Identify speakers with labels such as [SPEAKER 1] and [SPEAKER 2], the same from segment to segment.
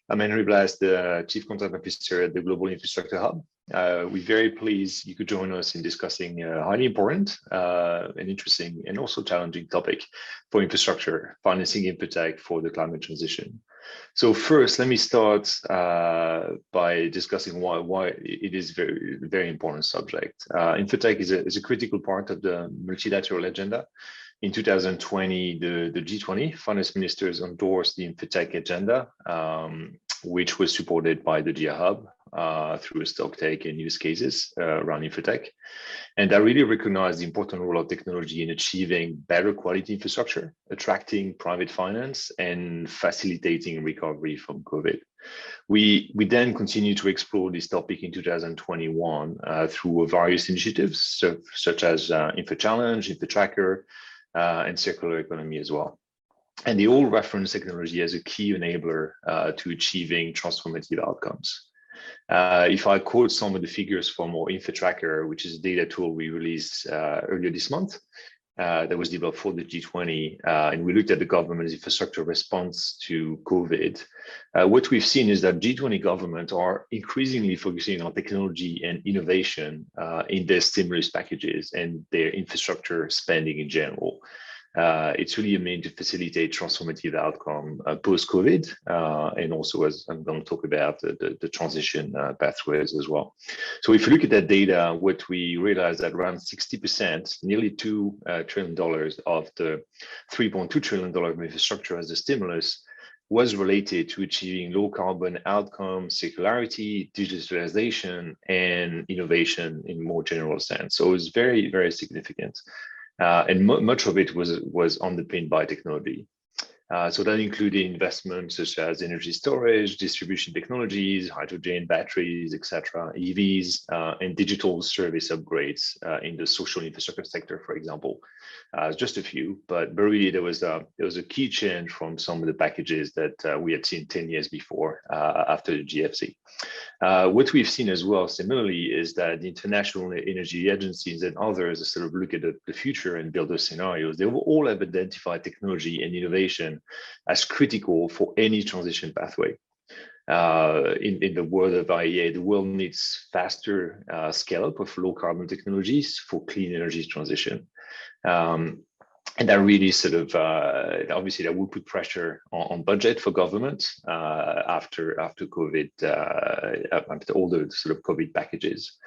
[SPEAKER 1] I'm Henry Blas, the Chief Content Officer at the Global Infrastructure Hub. We're very pleased you could join us in discussing a highly important and interesting and also challenging topic for infrastructure, financing InfraTech for the climate transition. So first, let me start by discussing why it is a very important subject. InfraTech is a critical part of the multilateral agenda. In 2020, the G20 finance ministers endorsed the InfraTech agenda, which was supported by the GIA Hub through a stock take and use cases around InfraTech. And that really recognized the important role of technology in achieving better quality infrastructure, attracting private finance, and facilitating recovery from COVID. We then continue to explore this topic in 2021 through various initiatives, such as InfraChallenge, InfraTracker, and circular economy as well. And they all reference technology as a key enabler to achieving transformative outcomes. If I quote some of the figures from our InfraTracker, which is a data tool we released earlier this month, that was developed for the G20, and we looked at the government's infrastructure response to COVID. What we've seen is that G20 governments are increasingly focusing on technology and innovation in their stimulus packages and their infrastructure spending in general. It's really a mean to facilitate transformative outcome post-COVID, and also, as I'm going to talk about, the transition pathways as well. So if you look at that data, what we realize that around 60%, nearly $2 trillion of the $3.2 trillion of infrastructure as a stimulus was related to achieving low carbon outcomes, circularity, digitalization, and innovation in more general sense. So it's very, very significant. And much of it was underpinned by technology. So that included investments such as energy storage, distribution technologies, hydrogen batteries, etc., EVs, and digital service upgrades in the social infrastructure sector, for example. Just a few, but really there was a key change from some of the packages that we had seen 10 years before after the GFC. What we've seen as well, similarly, is that the international energy agencies and others sort of look at the future and build those scenarios. They will all have identified technology and innovation as critical for any transition pathway. In the world of IEA, the world needs faster scale up of low carbon technologies for clean energy transition. And that really sort of, obviously that will put pressure on budget for government after COVID, after all the sort of COVID packages.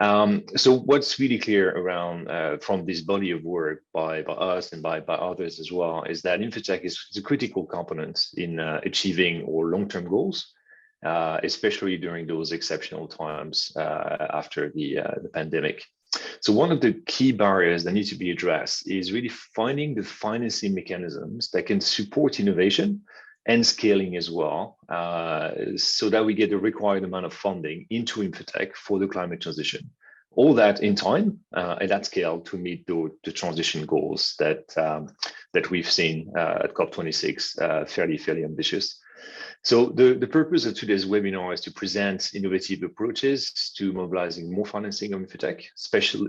[SPEAKER 1] So what's really clear around from this body of work by us and by others as well is that InfraTech is a critical component in achieving our long-term goals, especially during those exceptional times after the pandemic. So one of the key barriers that need to be addressed is really finding the financing mechanisms that can support innovation and scaling as well, so that we get the required amount of funding into InfraTech for the climate transition. All that in time and at scale to meet the transition goals that we've seen at COP26, fairly ambitious. So the purpose of today's webinar is to present innovative approaches to mobilizing more financing of InfraTech,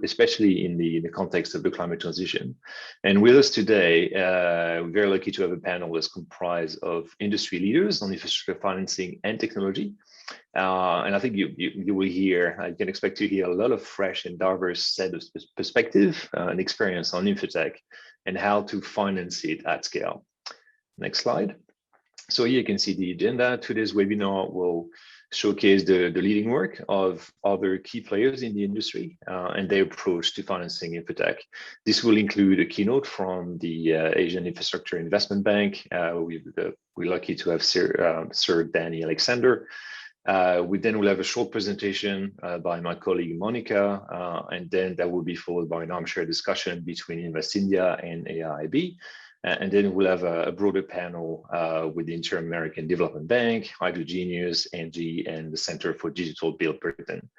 [SPEAKER 1] especially in the context of the climate transition. And with us today, we're very lucky to have a panel that's comprised of industry leaders on infrastructure financing and technology. And I think you will hear, you can expect to hear a lot of fresh and diverse set of perspective and experience on InfraTech and how to finance it at scale. Next slide. So here you can see the agenda. Today's webinar will showcase the leading work of other key players in the industry and their approach to financing InfraTech. This will include a keynote from the Asian Infrastructure Investment Bank. We're lucky to have Sir Danny Alexander. We then will have a short presentation by my colleague Monica, and then that will be followed by an armchair discussion between Invest India and AIIB. And then we'll have a broader panel with the Inter-American Development Bank, Hydrogenius, ENGIE, and the Center for Digital Build Britain.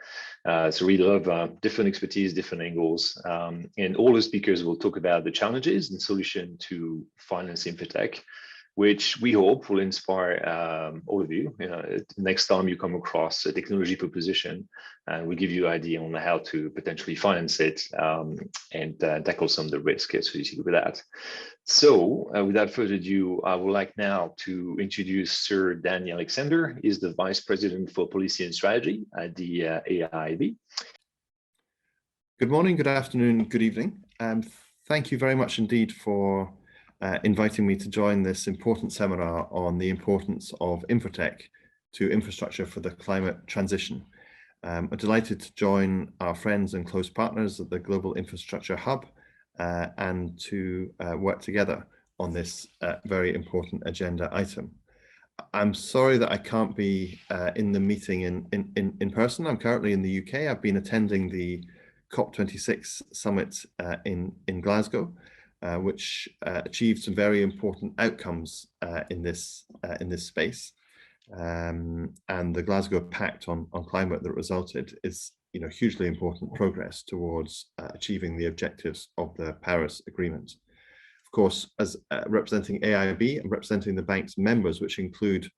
[SPEAKER 1] So we love different expertise, different angles, and all the speakers will talk about the challenges and solution to finance InfraTech, which we hope will inspire all of you. Next time you come across a technology proposition, we'll give you an idea on how to potentially finance it and tackle some of the risk associated with that. So without further ado, I would like now to introduce Sir Danny Alexander. He's the Vice President for Policy and Strategy at the AIIB.
[SPEAKER 2] Good morning, good afternoon, good evening. Thank you very much indeed for inviting me to join this important seminar on the importance of InfraTech to infrastructure for the climate transition. I'm delighted to join our friends and close partners at the Global Infrastructure Hub and to work together on this very important agenda item. I'm sorry that I can't be in the meeting in person. I'm currently in the UK. I've been attending the COP26 summit in Glasgow, which achieved some very important outcomes in this space. And the Glasgow Pact on Climate that resulted is hugely important progress towards achieving the objectives of the Paris Agreement. Of course, as representing AIIB and representing the bank's members, which include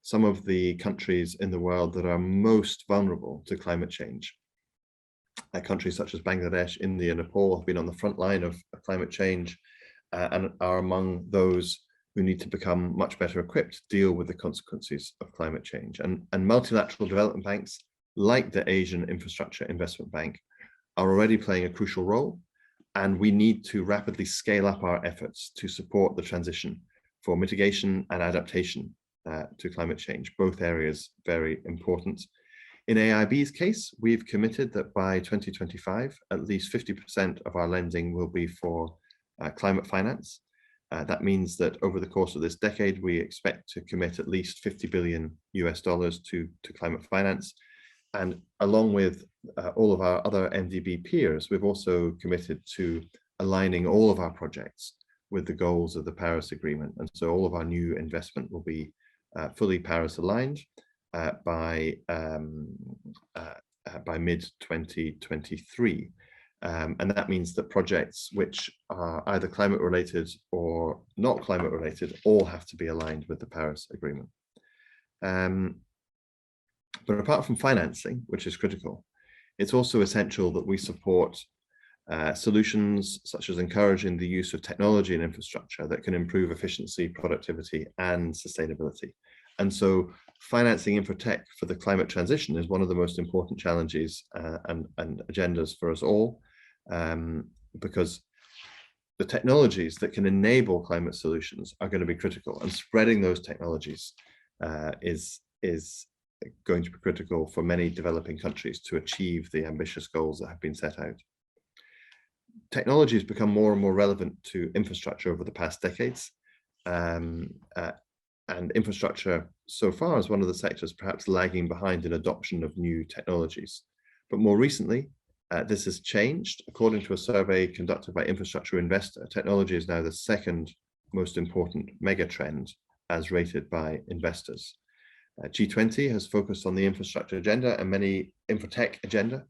[SPEAKER 2] some of the countries in the world that are most vulnerable to climate change. Countries such as Bangladesh, India, Nepal have been on the front line of climate change and are among those who need to become much better equipped to deal with the consequences of climate change. And multilateral development banks like the Asian Infrastructure Investment Bank are already playing a crucial role, and we need to rapidly scale up our efforts to support the transition for mitigation and adaptation to climate change, both areas very important. In AIIB's case, we've committed that by 2025, at least 50% of our lending will be for climate finance. That means that over the course of this decade, we expect to commit at least $50 billion to climate finance. And along with all of our other MDB peers, we've also committed to aligning all of our projects with the goals of the Paris Agreement. And so all of our new investment will be fully Paris aligned by mid-2023. And that means that projects which are either climate related or not climate related all have to be aligned with the Paris Agreement. But apart from financing, which is critical, it's also essential that we support solutions such as encouraging the use of technology and infrastructure that can improve efficiency, productivity, and sustainability. And so financing InfraTech for the climate transition is one of the most important challenges and agendas for us all, because the technologies that can enable climate solutions are going to be critical, and spreading those technologies is going to be critical for many developing countries to achieve the ambitious goals that have been set out. Technology has become more and more relevant to infrastructure over the past decades. And infrastructure so far is one of the sectors perhaps lagging behind in adoption of new technologies. But more recently, this has changed. According to a survey conducted by Infrastructure Investor, technology is now the second most important mega trend as rated by investors. G20 has focused on the infrastructure agenda and many InfraTech agenda,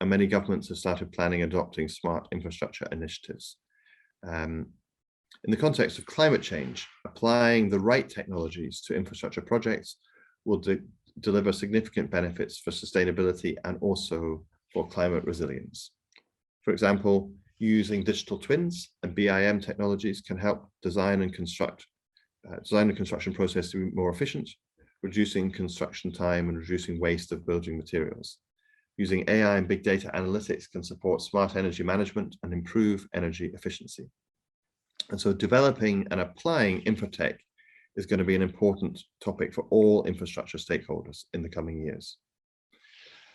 [SPEAKER 2] and many governments have started planning and adopting smart infrastructure initiatives. In the context of climate change, applying the right technologies to infrastructure projects will deliver significant benefits for sustainability and also for climate resilience. For example, using digital twins and BIM technologies can help design and construction process to be more efficient, reducing construction time and reducing waste of building materials. Using AI and big data analytics can support smart energy management and improve energy efficiency. And so developing and applying InfraTech is going to be an important topic for all infrastructure stakeholders in the coming years.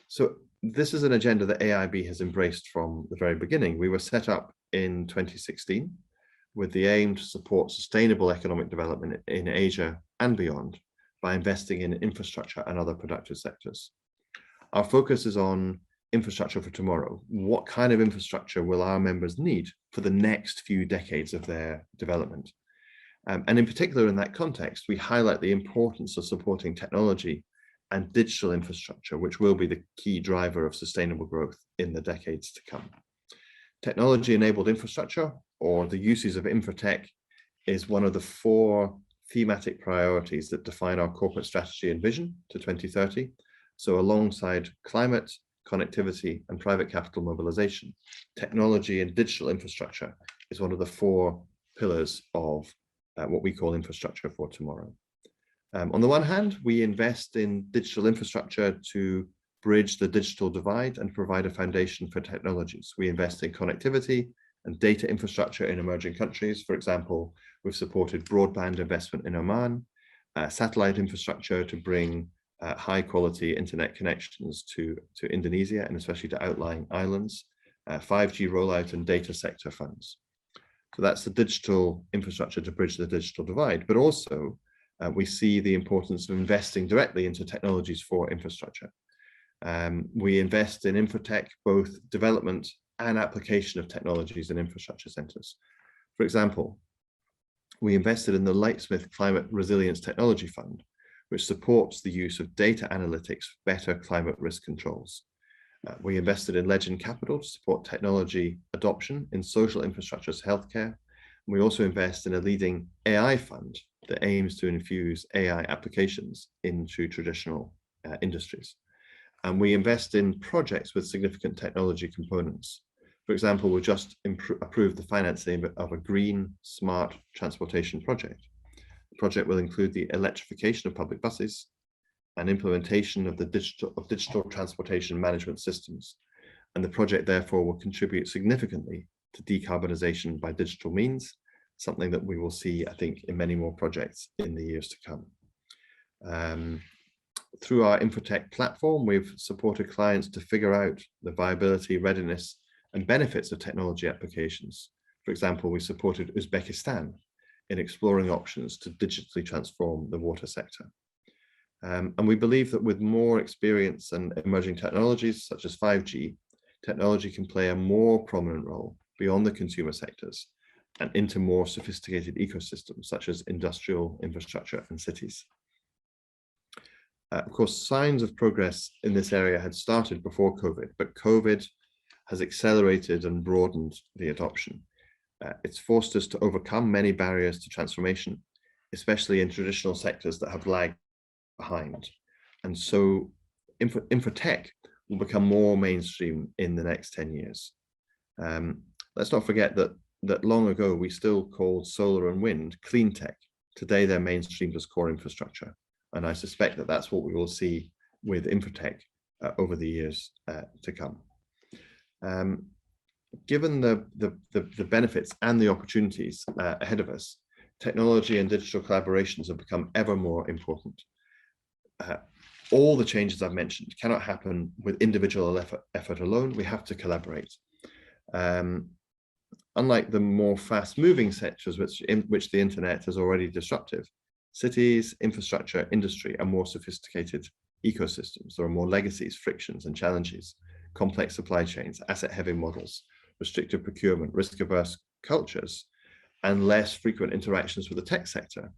[SPEAKER 2] So this is an agenda that AIIB has embraced from the very beginning. We were set up in 2016 with the aim to support sustainable economic development in Asia and beyond by investing in infrastructure and other productive sectors. Our focus is on infrastructure for tomorrow. What kind of infrastructure will our members need for the next few decades of their development? And in particular, in that context, we highlight the importance of supporting technology and digital infrastructure, which will be the key driver of sustainable growth in the decades to come. Technology-enabled infrastructure, or the uses of InfraTech, is one of the 4 thematic priorities that define our corporate strategy and vision to 2030. So alongside climate, connectivity, and private capital mobilization, technology and digital infrastructure is one of the 4 pillars of what we call infrastructure for tomorrow. On the one hand, we invest in digital infrastructure to bridge the digital divide and provide a foundation for technologies. We invest in connectivity and data infrastructure in emerging countries. For example, we've supported broadband investment in Oman, satellite infrastructure to bring high quality internet connections to Indonesia and especially to outlying islands, 5G rollout and data sector funds. So that's the digital infrastructure to bridge the digital divide, but also we see the importance of investing directly into technologies for infrastructure. We invest in InfraTech, both development and application of technologies in infrastructure centers. For example, we invested in the Lightsmith Climate Resilience Technology Fund, which supports the use of data analytics for better climate risk controls. We invested in Legend Capital to support technology adoption in social infrastructures, healthcare. We also invest in a leading AI fund that aims to infuse AI applications into traditional industries. And we invest in projects with significant technology components. For example, we just approved the financing of a green, smart transportation project. The project will include the electrification of public buses and implementation of digital transportation management systems. And the project therefore will contribute significantly to decarbonization by digital means, something that we will see, I think, in many more projects in the years to come. Through our InfraTech platform, we've supported clients to figure out the viability, readiness, and benefits of technology applications. For example, we supported Uzbekistan in exploring options to digitally transform the water sector. And we believe that with more experience and emerging technologies such as 5G, technology can play a more prominent role beyond the consumer sectors and into more sophisticated ecosystems such as industrial infrastructure and cities. Of course, signs of progress in this area had started before COVID, but COVID has accelerated and broadened the adoption. It's forced us to overcome many barriers to transformation, especially in traditional sectors that have lagged behind. And so InfraTech will become more mainstream in the next 10 years. Let's not forget that long ago, we still called solar and wind clean tech. Today, they're mainstreamed as core infrastructure. And I suspect that that's what we will see with InfraTech over the years to come. Given the benefits and the opportunities ahead of us, technology and digital collaborations have become ever more important. All the changes I've mentioned cannot happen with individual effort alone. We have to collaborate. Unlike the more fast-moving sectors in which the internet is already disruptive, cities, infrastructure, industry are more sophisticated ecosystems. There are more legacies, frictions, and challenges, complex supply chains, asset-heavy models, restrictive procurement, risk-averse cultures, and less frequent interactions with the tech sector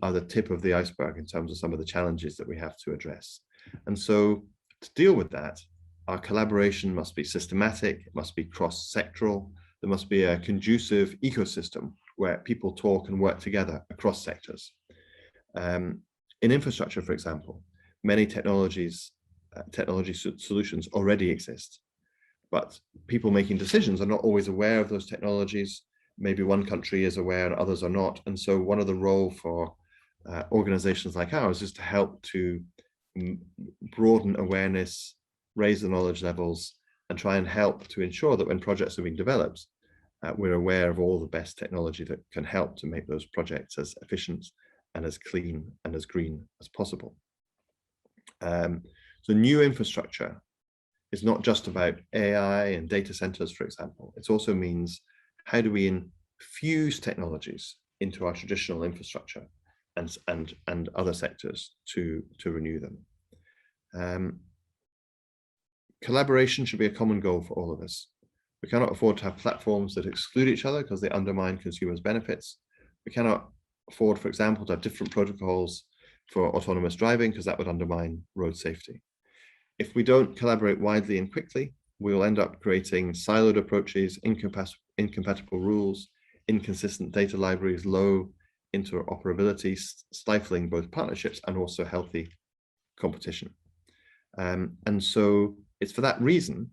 [SPEAKER 2] are the tip of the iceberg in terms of some of the challenges that we have to address. And so to deal with that, our collaboration must be systematic, it must be cross-sectoral, there must be a conducive ecosystem where people talk and work together across sectors. In infrastructure, for example, many technology solutions already exist, but people making decisions are not always aware of those technologies. Maybe one country is aware and others are not. And so one of the roles for organizations like ours is to help to broaden awareness, raise the knowledge levels, and try and help to ensure that when projects are being developed, we're aware of all the best technology that can help to make those projects as efficient and as clean and as green as possible. So new infrastructure is not just about AI and data centers, for example. It also means how do we infuse technologies into our traditional infrastructure and other sectors to renew them. Collaboration should be a common goal for all of us. We cannot afford to have platforms that exclude each other because they undermine consumers' benefits. We cannot afford, for example, to have different protocols for autonomous driving because that would undermine road safety. If we don't collaborate widely and quickly, we will end up creating siloed approaches, incompatible rules, inconsistent data libraries, low interoperability, stifling both partnerships and also healthy competition. And so it's for that reason,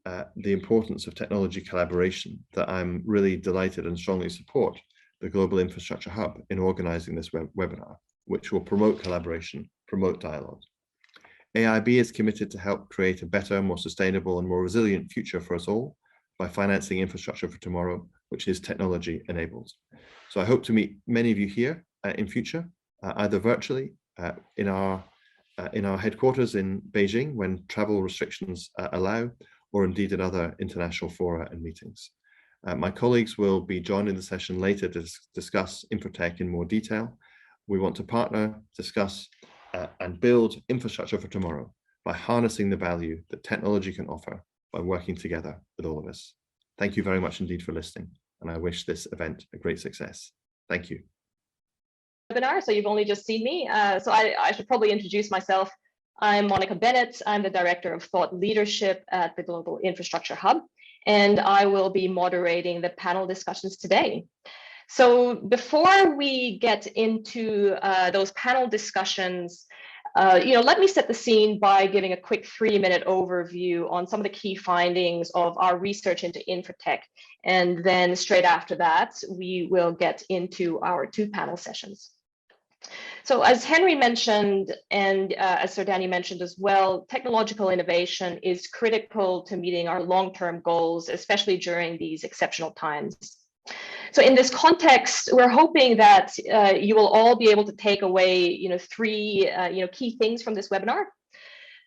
[SPEAKER 2] the importance of technology collaboration, that I'm really delighted and strongly support the Global Infrastructure Hub in organizing this webinar, which will promote collaboration, promote dialogue. AIB is committed to help create a better, more sustainable and more resilient future for us all by financing infrastructure for tomorrow, which is technology enabled. So I hope to meet many of you here in future, either virtually in our headquarters in Beijing when travel restrictions allow, or indeed at other international fora and meetings. My colleagues will be joining the session later to discuss InfraTech in more detail. We want to partner, discuss, and build infrastructure for tomorrow by harnessing the value that technology can offer by working together with all of us. Thank you very much indeed for listening, and I wish this event a great success. Thank you.
[SPEAKER 3] Webinar, so you've only just seen me. So I should probably introduce myself. I'm Monica Bennett. I'm the Director of Thought Leadership at the Global Infrastructure Hub, and I will be moderating the panel discussions today. So before we get into those panel discussions, let me set the scene by giving a quick 3-minute overview on some of the key findings of our research into InfraTech. And then straight after that, we will get into our 2 panel sessions. So as Henry mentioned, and as Sir Danny mentioned as well, technological innovation is critical to meeting our long-term goals, especially during these exceptional times. So in this context, we're hoping that you will all be able to take away, 3 key things from this webinar.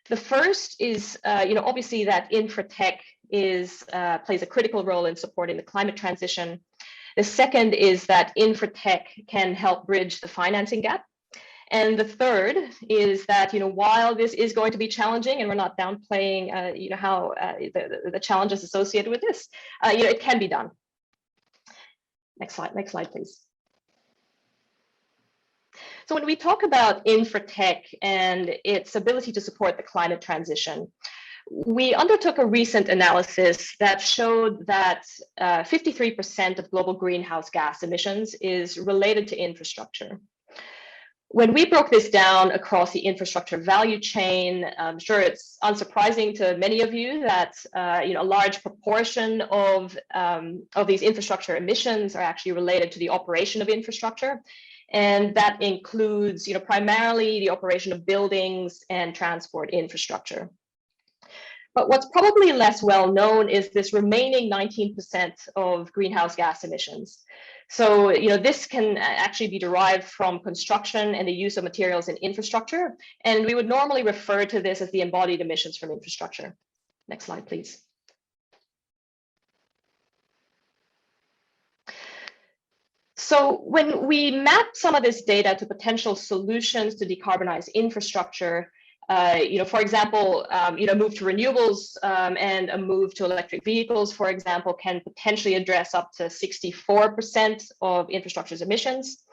[SPEAKER 3] The first is, obviously that InfraTech plays a critical role in supporting the climate transition. The second is that InfraTech can help bridge the financing gap. And the third is that, while this is going to be challenging, and we're not downplaying, how the challenges associated with this, it can be done. Next slide, please. So when we talk about InfraTech and its ability to support the climate transition, we undertook a recent analysis that showed that 53% of global greenhouse gas emissions is related to infrastructure. When we broke this down across the infrastructure value chain, I'm sure it's unsurprising to many of you that a large proportion of these infrastructure emissions are actually related to the operation of infrastructure, and that includes, primarily the operation of buildings and transport infrastructure. But what's probably less well known is this remaining 19% of greenhouse gas emissions. So, this can actually be derived from construction and the use of materials in infrastructure. And we would normally refer to this as the embodied emissions from infrastructure. Next slide, please. So when we map some of this data to potential solutions to decarbonize infrastructure, for example, move to renewables and a move to electric vehicles, for example, can potentially address up to 64% of infrastructure's emissions.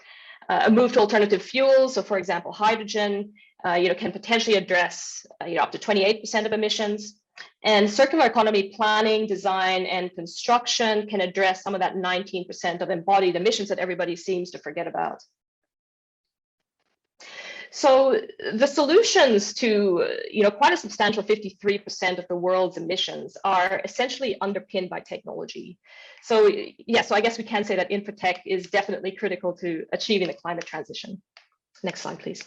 [SPEAKER 3] A move to alternative fuels, so for example, hydrogen, can potentially address up to 28% of emissions. And circular economy planning, design, and construction can address some of that 19% of embodied emissions that everybody seems to forget about. So the solutions to quite a substantial 53% of the world's emissions are essentially underpinned by technology. So yeah, so I guess we can say that InfraTech is definitely critical to achieving the climate transition. Next slide, please.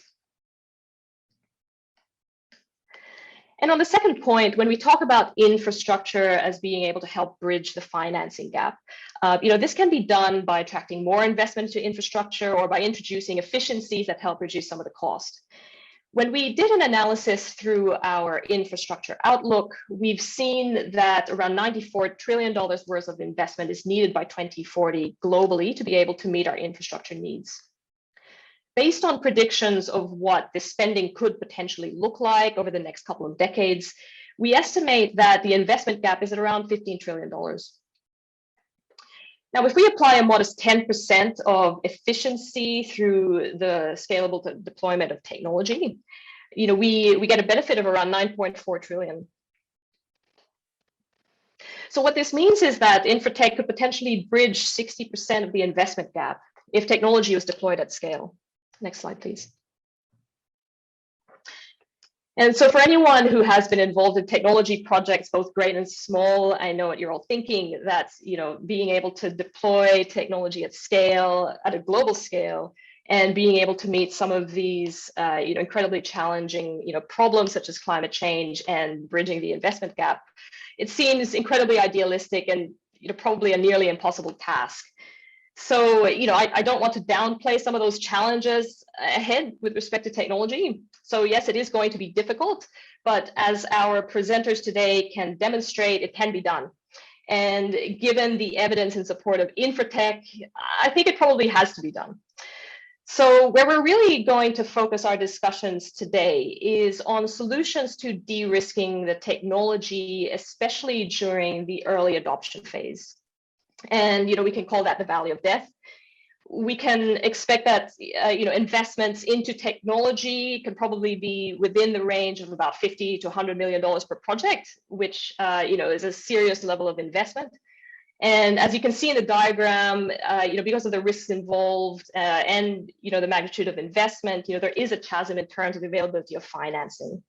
[SPEAKER 3] And on the second point, when we talk about infrastructure as being able to help bridge the financing gap, this can be done by attracting more investment to infrastructure or by introducing efficiencies that help reduce some of the cost. When we did an analysis through our infrastructure outlook, we've seen that around $94 trillion worth of investment is needed by 2040 globally to be able to meet our infrastructure needs. Based on predictions of what this spending could potentially look like over the next couple of decades, we estimate that the investment gap is at around $15 trillion. Now, if we apply a modest 10% of efficiency through the scalable deployment of technology, we get a benefit of around 9.4 trillion. So what this means is that InfraTech could potentially bridge 60% of the investment gap if technology was deployed at scale. Next slide, please. And so for anyone who has been involved in technology projects, both great and small, I know what you're all thinking, that being able to deploy technology at scale, at a global scale, and being able to meet some of these incredibly challenging problems such as climate change and bridging the investment gap, it seems incredibly idealistic and probably a nearly impossible task. So, I don't want to downplay some of those challenges ahead with respect to technology. So yes, it is going to be difficult, but as our presenters today can demonstrate, it can be done. And given the evidence in support of InfraTech, I think it probably has to be done. So where we're really going to focus our discussions today is on solutions to de-risking the technology, especially during the early adoption phase. And we can call that the valley of death. We can expect that investments into technology can probably be within the range of about $50 to $100 million per project, which is a serious level of investment. And as you can see in the diagram, because of the risks involved and the magnitude of investment, there is a chasm in terms of the availability of financing.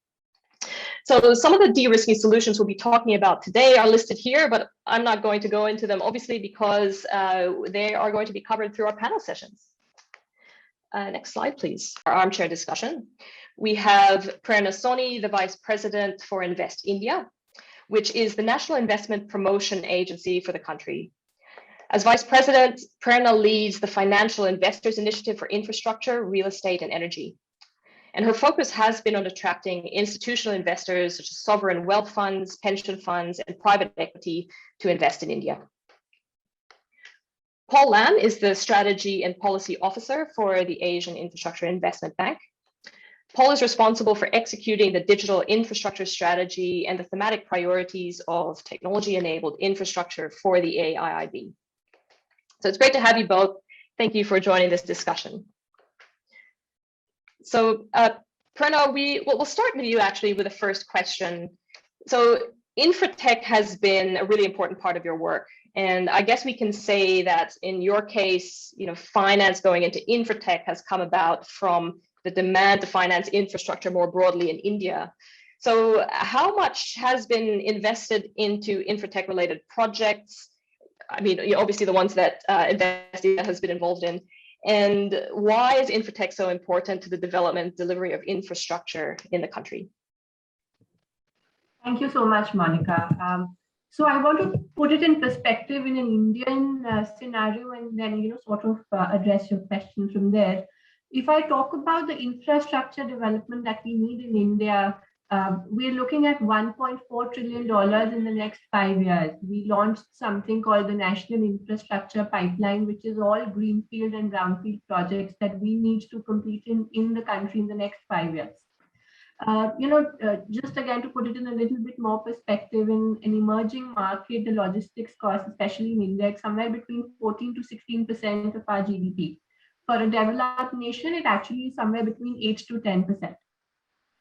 [SPEAKER 3] So some of the de-risking solutions we'll be talking about today are listed here, but I'm not going to go into them, obviously, because they are going to be covered through our panel sessions. Next slide, please. Our armchair discussion. We have Prerna Soni, the Vice President for Invest India, which is the national investment promotion agency for the country. As Vice President, Prerna leads the Financial Investors Initiative for Infrastructure, Real Estate, and Energy. And her focus has been on attracting institutional investors such as sovereign wealth funds, pension funds, and private equity to invest in India. Paul Lam is the Strategy and Policy Officer for the Asian Infrastructure Investment Bank. Paul is responsible for executing the digital infrastructure strategy and the thematic priorities of technology-enabled infrastructure for the AIIB. So it's great to have you both. Thank you for joining this discussion. So Prerna, we'll start with you actually with the first question. So InfraTech has been a really important part of your work. And I guess we can say that in your case, finance going into InfraTech has come about from the demand to finance infrastructure more broadly in India. So how much has been invested into InfraTech related projects? I mean, obviously the ones that Invest India has been involved in. And why is InfraTech so important to the development delivery of infrastructure in the country?
[SPEAKER 4] Thank you so much, Monica. So I want to put it in perspective in an Indian scenario and then sort of address your question from there. If I talk about the infrastructure development that we need in India, we're looking at $1.4 trillion in the next 5 years. We launched something called the National Infrastructure Pipeline, which is all greenfield and brownfield projects that we need to complete in the country in the next 5 years. Just again to put it in a little bit more perspective, in an emerging market, the logistics cost, especially in India, is somewhere between 14 to 16% of our GDP. For a developed nation, it actually is somewhere between 8 to 10%.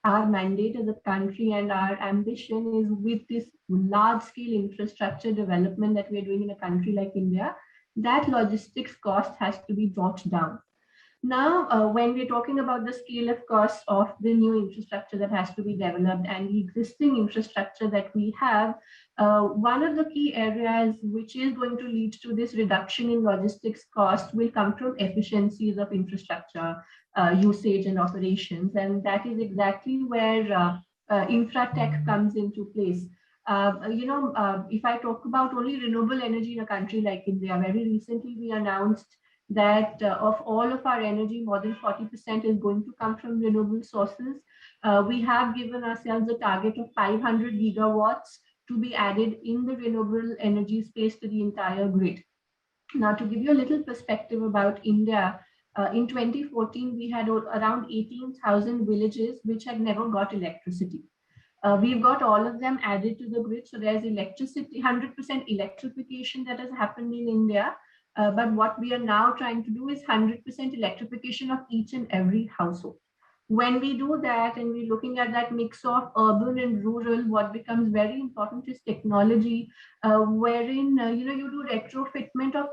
[SPEAKER 4] Our mandate as a country and our ambition is with this large-scale infrastructure development that we're doing in a country like India, that logistics cost has to be brought down. Now, when we're talking about the scale of cost of the new infrastructure that has to be developed and the existing infrastructure that we have, one of the key areas which is going to lead to this reduction in logistics cost will come from efficiencies of infrastructure usage and operations. And that is exactly where InfraTech comes into place. If I talk about only renewable energy in a country like India, very recently we announced that of all of our energy, more than 40% is going to come from renewable sources. We have given ourselves a target of 500 gigawatts to be added in the renewable energy space to the entire grid. Now, to give you a little perspective about India, in 2014, we had around 18,000 villages which had never got electricity. We've got all of them added to the grid. So there's electricity, 100% electrification that has happened in India. But what we are now trying to do is 100% electrification of each and every household. When we do that and we're looking at that mix of urban and rural, what becomes very important is technology, wherein you do retrofitment of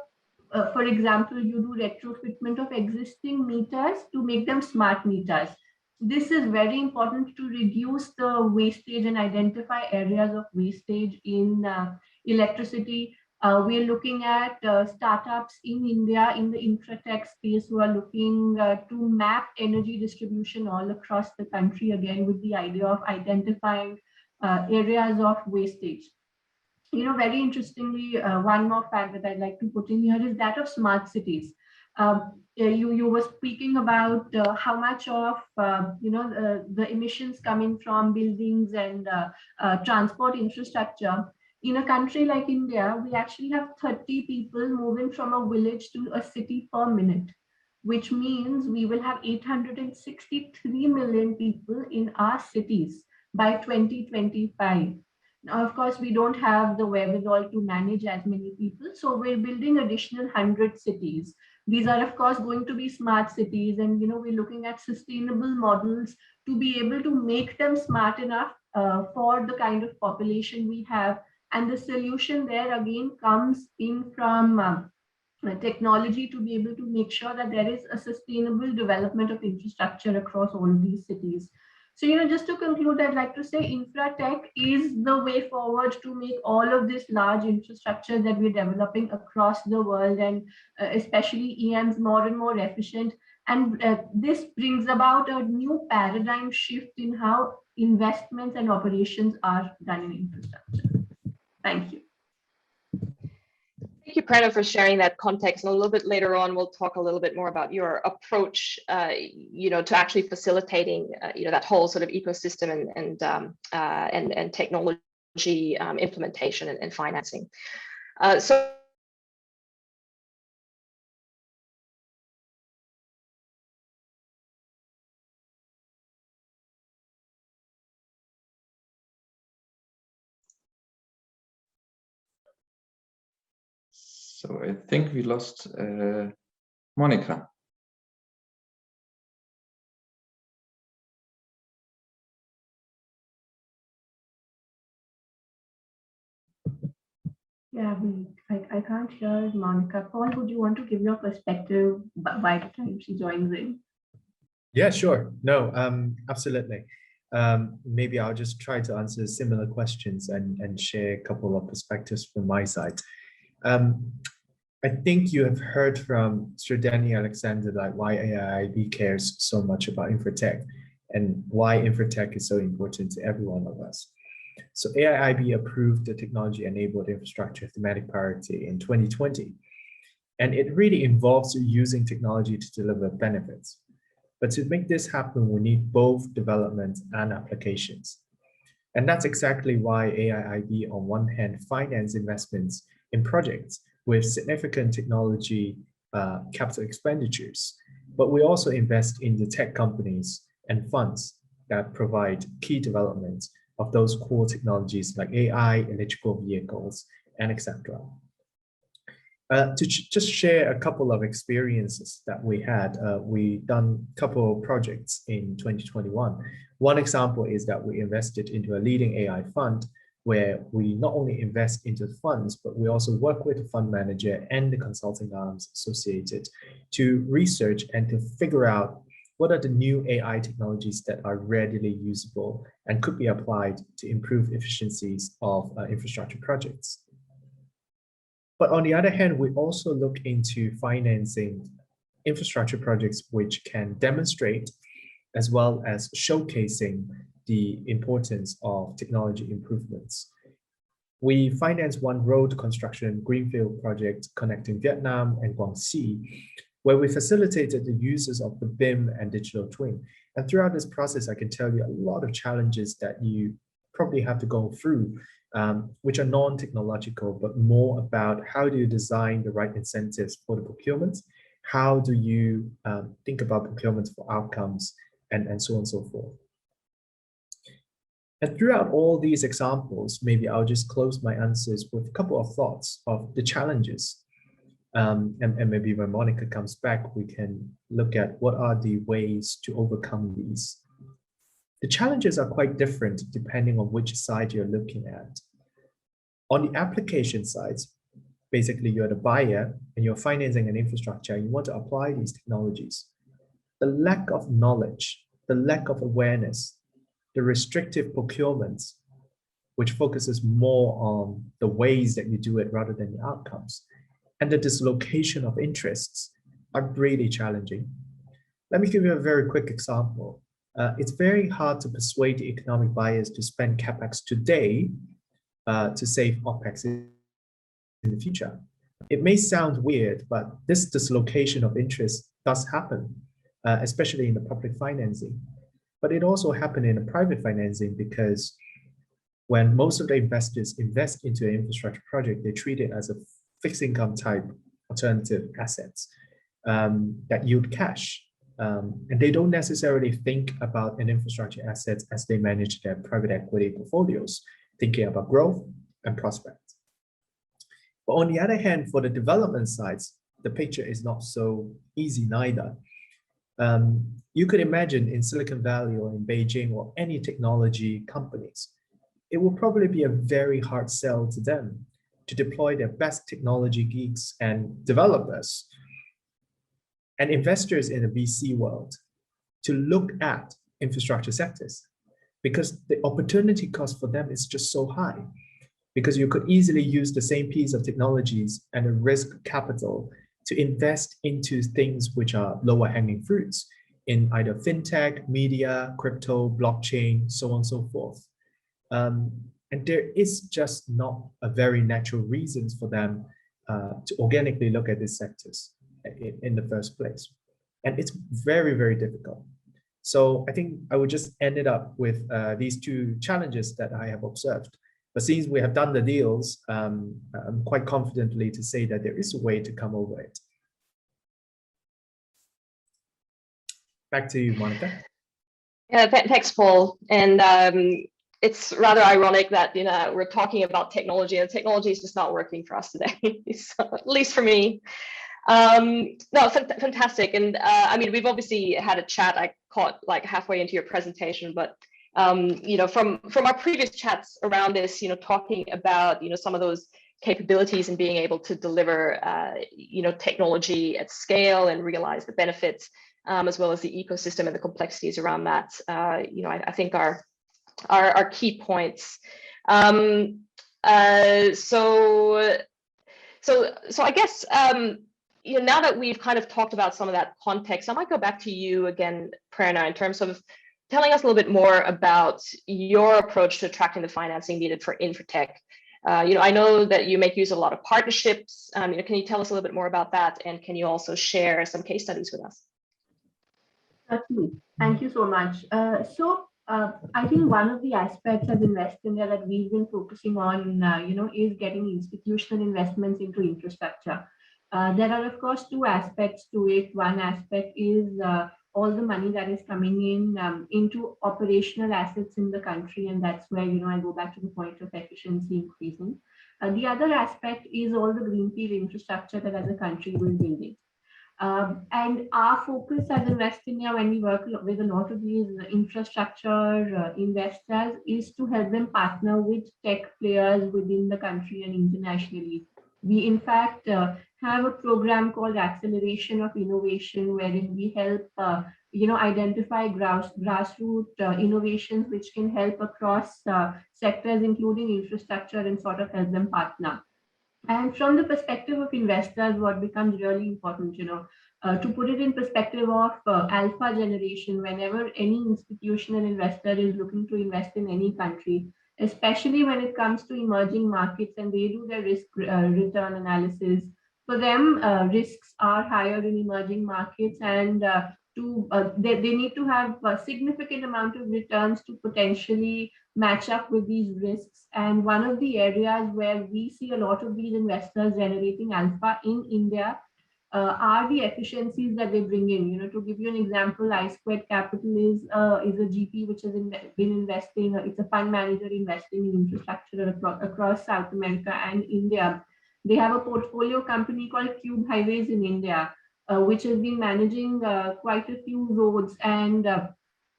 [SPEAKER 4] For example, you do retrofitment of existing meters to make them smart meters. This is very important to reduce the wastage and identify areas of wastage in electricity. We're looking at startups in India in the InfraTech space who are looking to map energy distribution all across the country, again, with the idea of identifying areas of wastage. Very interestingly, one more fact that I'd like to put in here is that of smart cities. You were speaking about how much of the emissions coming from buildings and transport infrastructure. In a country like India, we actually have 30 people moving from a village to a city per minute, which means we will have 863 million people in our cities by 2025. Now, of course, we don't have the wherewithal to manage as many people, so we're building additional 100 cities. These are, of course, going to be smart cities, and we're looking at sustainable models to be able to make them smart enough for the kind of population we have. And the solution there again comes in from technology to be able to make sure that there is a sustainable development of infrastructure across all of these cities. So, just to conclude, I'd like to say InfraTech is the way forward to make all of this large infrastructure that we're developing across the world, and especially EMs, more and more efficient. And this brings about a new paradigm shift in how investments and operations are done in infrastructure. Thank you.
[SPEAKER 3] Thank you, Pranav, for sharing that context. And a little bit later on, we'll talk a little bit more about your approach, to actually facilitating, that whole sort of ecosystem and technology implementation and financing.
[SPEAKER 5] So I think we lost Monica.
[SPEAKER 4] Yeah, I can't hear Monica. Paul, would you want to give your perspective by the time she joins in?
[SPEAKER 6] Yeah, sure. No, absolutely. Maybe I'll just try to answer similar questions and share a couple of perspectives from my side. I think you have heard from Sir Danny Alexander like why AIIB cares so much about InfraTech and why InfraTech is so important to every one of us. So AIIB approved the technology-enabled infrastructure thematic priority in 2020, and it really involves using technology to deliver benefits. But to make this happen, we need both development and applications. And that's exactly why AIIB, on one hand, finance investments in projects with significant technology capital expenditures, but we also invest in the tech companies and funds that provide key developments of those core technologies like AI, electrical vehicles, and etc. To just share a couple of experiences that we had, we done a couple of projects in 2021. One example is that we invested into a leading AI fund where we not only invest into the funds, but we also work with the fund manager and the consulting arms associated to research and to figure out what are the new AI technologies that are readily usable and could be applied to improve efficiencies of infrastructure projects. But on the other hand, we also look into financing infrastructure projects which can demonstrate as well as showcasing the importance of technology improvements. We financed one road construction greenfield project connecting Vietnam and Guangxi, where we facilitated the uses of the BIM and digital twin. And throughout this process, I can tell you a lot of challenges that you probably have to go through, which are non-technological, but more about how do you design the right incentives for the procurement, how do you think about procurement for outcomes, and so on and so forth. And throughout all these examples, maybe I'll just close my answers with a couple of thoughts of the challenges. And maybe when Monica comes back, we can look at what are the ways to overcome these. The challenges are quite different depending on which side you're looking at. On the application side, basically you're the buyer and you're financing an infrastructure, you want to apply these technologies. The lack of knowledge, the lack of awareness, the restrictive procurements, which focuses more on the ways that you do it rather than the outcomes, and the dislocation of interests are really challenging. Let me give you a very quick example. It's very hard to persuade the economic buyers to spend CapEx today to save OpEx in the future. It may sound weird, but this dislocation of interest does happen, especially in the public financing. But it also happened in the private financing, because when most of the investors invest into an infrastructure project, they treat it as a fixed income type alternative assets that yield cash. And they don't necessarily think about an infrastructure assets as they manage their private equity portfolios, thinking about growth and prospects. But on the other hand, for the development sides, the picture is not so easy neither. You could imagine in Silicon Valley or in Beijing or any technology companies, it will probably be a very hard sell to them to deploy their best technology geeks and developers and investors in the VC world to look at infrastructure sectors, because the opportunity cost for them is just so high, because you could easily use the same piece of technologies and a risk capital to invest into things which are lower hanging fruits in either fintech, media, crypto, blockchain, so on and so forth. And there is just not a very natural reasons for them to organically look at these sectors in the first place. And it's very, very difficult. So I think I would just end it up with these two challenges that I have observed. But since we have done the deals, I'm quite confidently to say that there is a way to come over it. Back to you, Monica.
[SPEAKER 3] Yeah, thanks, Paul. And it's rather ironic that we're talking about technology, and technology is just not working for us today, so, at least for me. No, fantastic. And I mean, we've obviously had a chat. I caught like halfway into your presentation, but from our previous chats around this, talking about some of those capabilities and being able to deliver technology at scale and realize the benefits, as well as the ecosystem and the complexities around that, I think are key points. So I guess now that we've kind of talked about some of that context, I might go back to you again, Prerna, in terms of telling us a little bit more about your approach to attracting the financing needed for InfraTech. I know that you make use of a lot of partnerships. Can you tell us a little bit more about that? And can you also share some case studies with us?
[SPEAKER 4] Certainly. Thank you so much. I think one of the aspects as Invest India that we've been focusing on, is getting institutional investments into infrastructure. There are, of course, two aspects to it. One aspect is all the money that is coming in into operational assets in the country, and that's where I go back to the point of efficiency increasing. The other aspect is all the greenfield infrastructure that as a country we're building. And our focus as Invest India, when we work with a lot of these infrastructure investors, is to help them partner with tech players within the country and internationally. We, in fact, have a program called Acceleration of Innovation, wherein we help, identify grassroots innovations which can help across sectors, including infrastructure, and sort of help them partner. And from the perspective of investors, what becomes really important, to put it in perspective of alpha generation, whenever any institutional investor is looking to invest in any country, especially when it comes to emerging markets and they do their risk return analysis, for them, risks are higher in emerging markets, and they need to have a significant amount of returns to potentially match up with these risks. And one of the areas where we see a lot of these investors generating alpha in India are the efficiencies that they bring in. To give you an example, I Squared Capital is a GP which has been investing. It's a fund manager investing in infrastructure across South America and India. They have a portfolio company called Cube Highways in India, which has been managing quite a few roads, and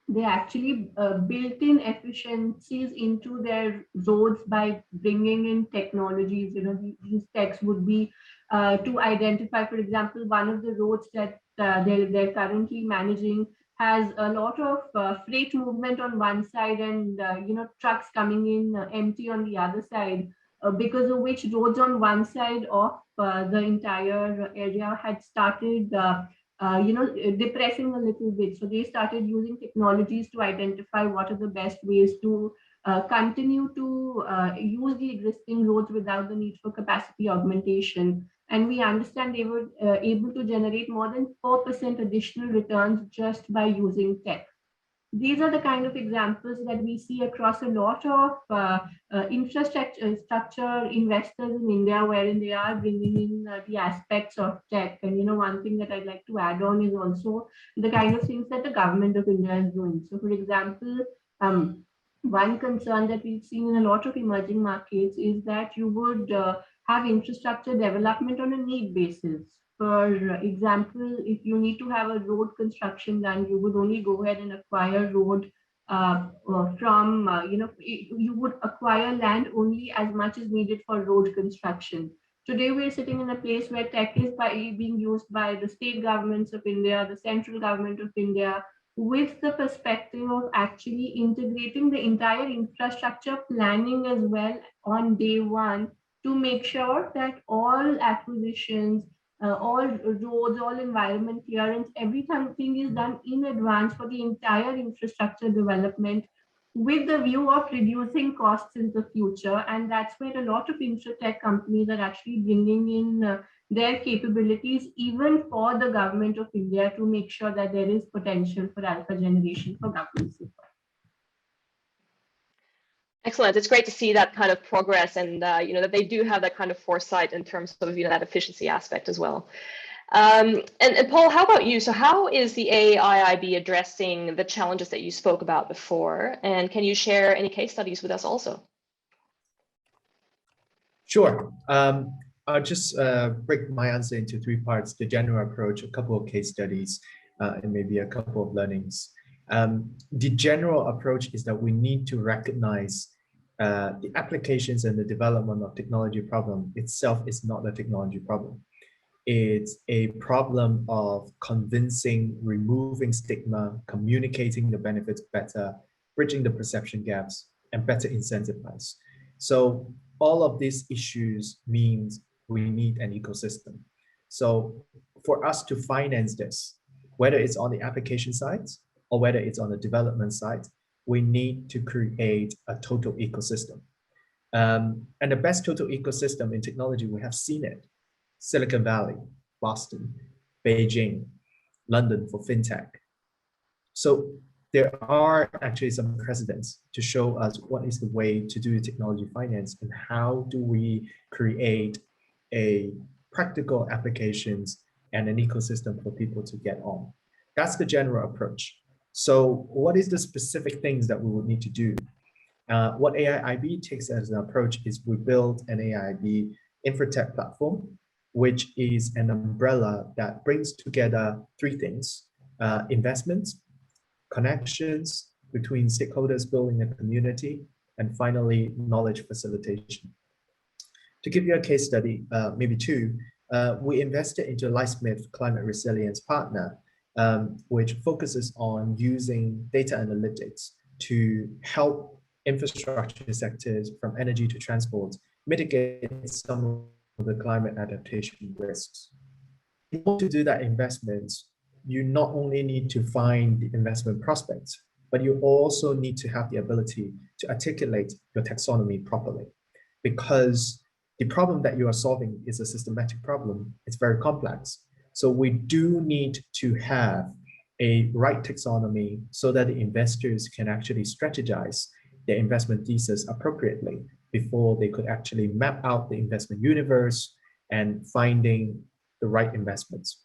[SPEAKER 4] they actually built in efficiencies into their roads by bringing in technologies. These techs would be to identify, for example, one of the roads that they're currently managing has a lot of freight movement on one side and trucks coming in empty on the other side, because of which roads on one side of the entire area had started depressing a little bit. So they started using technologies to identify what are the best ways to continue to use the existing roads without the need for capacity augmentation. And we understand they were able to generate more than 4% additional returns just by using tech. These are the kind of examples that we see across a lot of infrastructure investors in India, wherein they are bringing in the aspects of tech. And one thing that I'd like to add on is also the kind of things that the government of India is doing. So, for example, one concern that we've seen in a lot of emerging markets is that you would have infrastructure development on a need basis. For example, if you need to have a road construction done, you would only go ahead and acquire road you would acquire land only as much as needed for road construction. Today, we're sitting in a place where tech is being used by the state governments of India, the central government of India, with the perspective of actually integrating the entire infrastructure planning as well on day one to make sure that all acquisitions, all roads, all environment clearance, everything is done in advance for the entire infrastructure development with the view of reducing costs in the future. And that's where a lot of InfraTech companies are actually bringing in their capabilities, even for the government of India, to make sure that there is potential for alpha generation for governments as well.
[SPEAKER 3] Excellent. It's great to see that kind of progress, and that they do have that kind of foresight in terms of that efficiency aspect as well. And Paul, how about you? So how is the AIIB addressing the challenges that you spoke about before? And can you share any case studies with us also?
[SPEAKER 6] Sure. I'll just break my answer into three parts: the general approach, a couple of case studies, and maybe a couple of learnings. The general approach is that we need to recognize the applications and the development of technology problem itself is not a technology problem. It's a problem of convincing, removing stigma, communicating the benefits better, bridging the perception gaps, and better incentivize. So all of these issues means we need an ecosystem. So for us to finance this, whether it's on the application side or whether it's on the development side, we need to create a total ecosystem. And the best total ecosystem in technology, we have seen it. Silicon Valley, Boston, Beijing, London for fintech. So there are actually some precedents to show us what is the way to do technology finance and how do we create a practical applications and an ecosystem for people to get on. That's the general approach. So what is the specific things that we would need to do? What AIIB takes as an approach is we build an AIIB InfraTech platform, which is an umbrella that brings together three things: investments, connections between stakeholders building a community, and finally, knowledge facilitation. To give you a case study, maybe two, we invested into Lightsmith Climate Resilience Partner, which focuses on using data analytics to help infrastructure sectors from energy to transport mitigate some of the climate adaptation risks. In order to do that investment, you not only need to find the investment prospects, but you also need to have the ability to articulate your taxonomy properly, because the problem that you are solving is a systematic problem. It's very complex. So we do need to have a right taxonomy so that the investors can actually strategize their investment thesis appropriately before they could actually map out the investment universe and finding the right investments.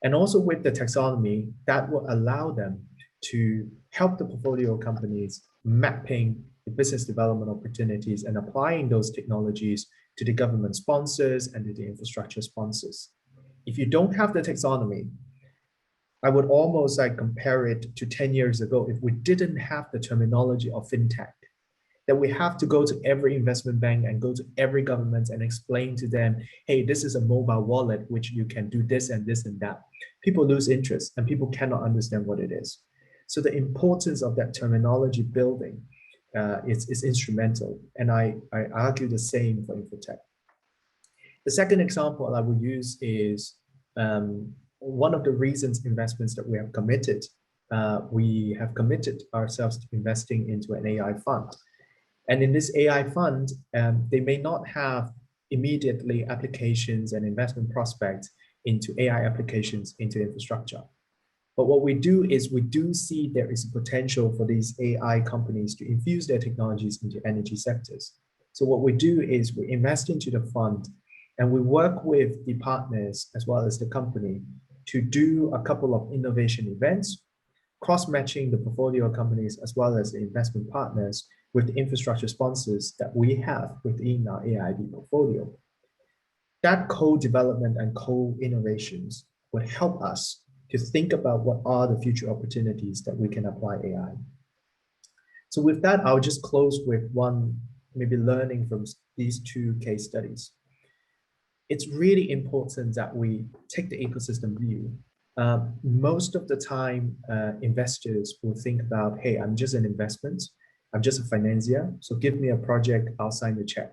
[SPEAKER 6] And also with the taxonomy, that will allow them to help the portfolio companies mapping the business development opportunities and applying those technologies to the government sponsors and to the infrastructure sponsors. If you don't have the taxonomy, I would almost like compare it to 10 years ago. If we didn't have the terminology of fintech, that we have to go to every investment bank and go to every government and explain to them, hey, this is a mobile wallet, which you can do this and this and that. People lose interest and people cannot understand what it is. So the importance of that terminology building is instrumental. And I argue the same for InfraTech. The second example I would use is one of the reasons investments that we have committed ourselves to investing into an AI fund. And in this AI fund, they may not have immediately applications and investment prospects into AI applications into infrastructure. But what we do is we do see there is a potential for these AI companies to infuse their technologies into energy sectors. So what we do is we invest into the fund and we work with the partners as well as the company to do a couple of innovation events, cross-matching the portfolio companies as well as the investment partners with the infrastructure sponsors that we have within our AIB portfolio. That co-development and co-innovations would help us to think about what are the future opportunities that we can apply AI. So with that, I'll just close with one maybe learning from these two case studies. It's really important that we take the ecosystem view. Most of the time, investors will think about, hey, I'm just an investment. I'm just a financier. So give me a project, I'll sign the check.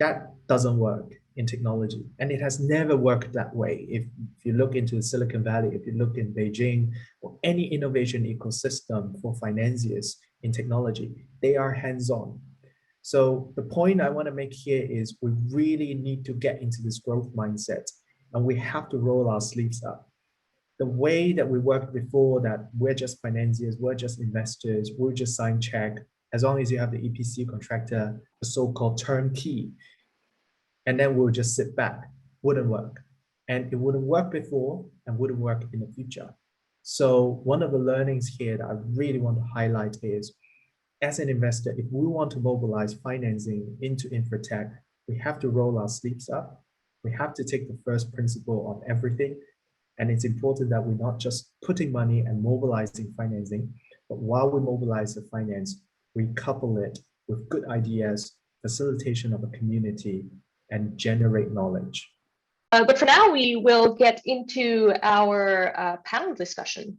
[SPEAKER 6] That doesn't work in technology. And it has never worked that way. If you look into Silicon Valley, if you look in Beijing, or any innovation ecosystem for financiers in technology, they are hands-on. So the point I want to make here is we really need to get into this growth mindset and we have to roll our sleeves up. The way that we worked before, that we're just financiers, we're just investors, we'll just sign check, as long as you have the EPC contractor, the so-called turnkey, and then we'll just sit back, wouldn't work. And it wouldn't work before and wouldn't work in the future. So one of the learnings here that I really want to highlight is, as an investor, if we want to mobilize financing into InfraTech, we have to roll our sleeves up. We have to take the first principle on everything. And it's important that we're not just putting money and mobilizing financing, but while we mobilize the finance, we couple it with good ideas, facilitation of a community, and generate knowledge.
[SPEAKER 3] But for now, we will get into our panel discussion.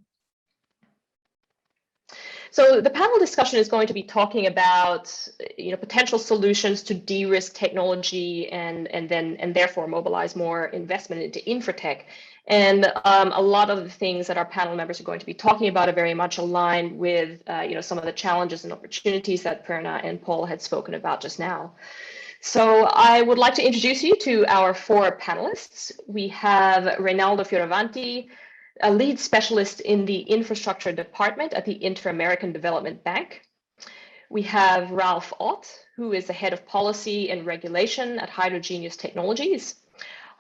[SPEAKER 3] So the panel discussion is going to be talking about potential solutions to de-risk technology and therefore mobilize more investment into InfraTech. And a lot of the things that our panel members are going to be talking about are very much aligned with some of the challenges and opportunities that Perna and Paul had spoken about just now. So I would like to introduce you to our four panelists. We have Reynaldo Fioravanti, a lead specialist in the infrastructure department at the Inter-American Development Bank. We have Ralph Ott, who is the head of policy and regulation at Hydrogenius Technologies.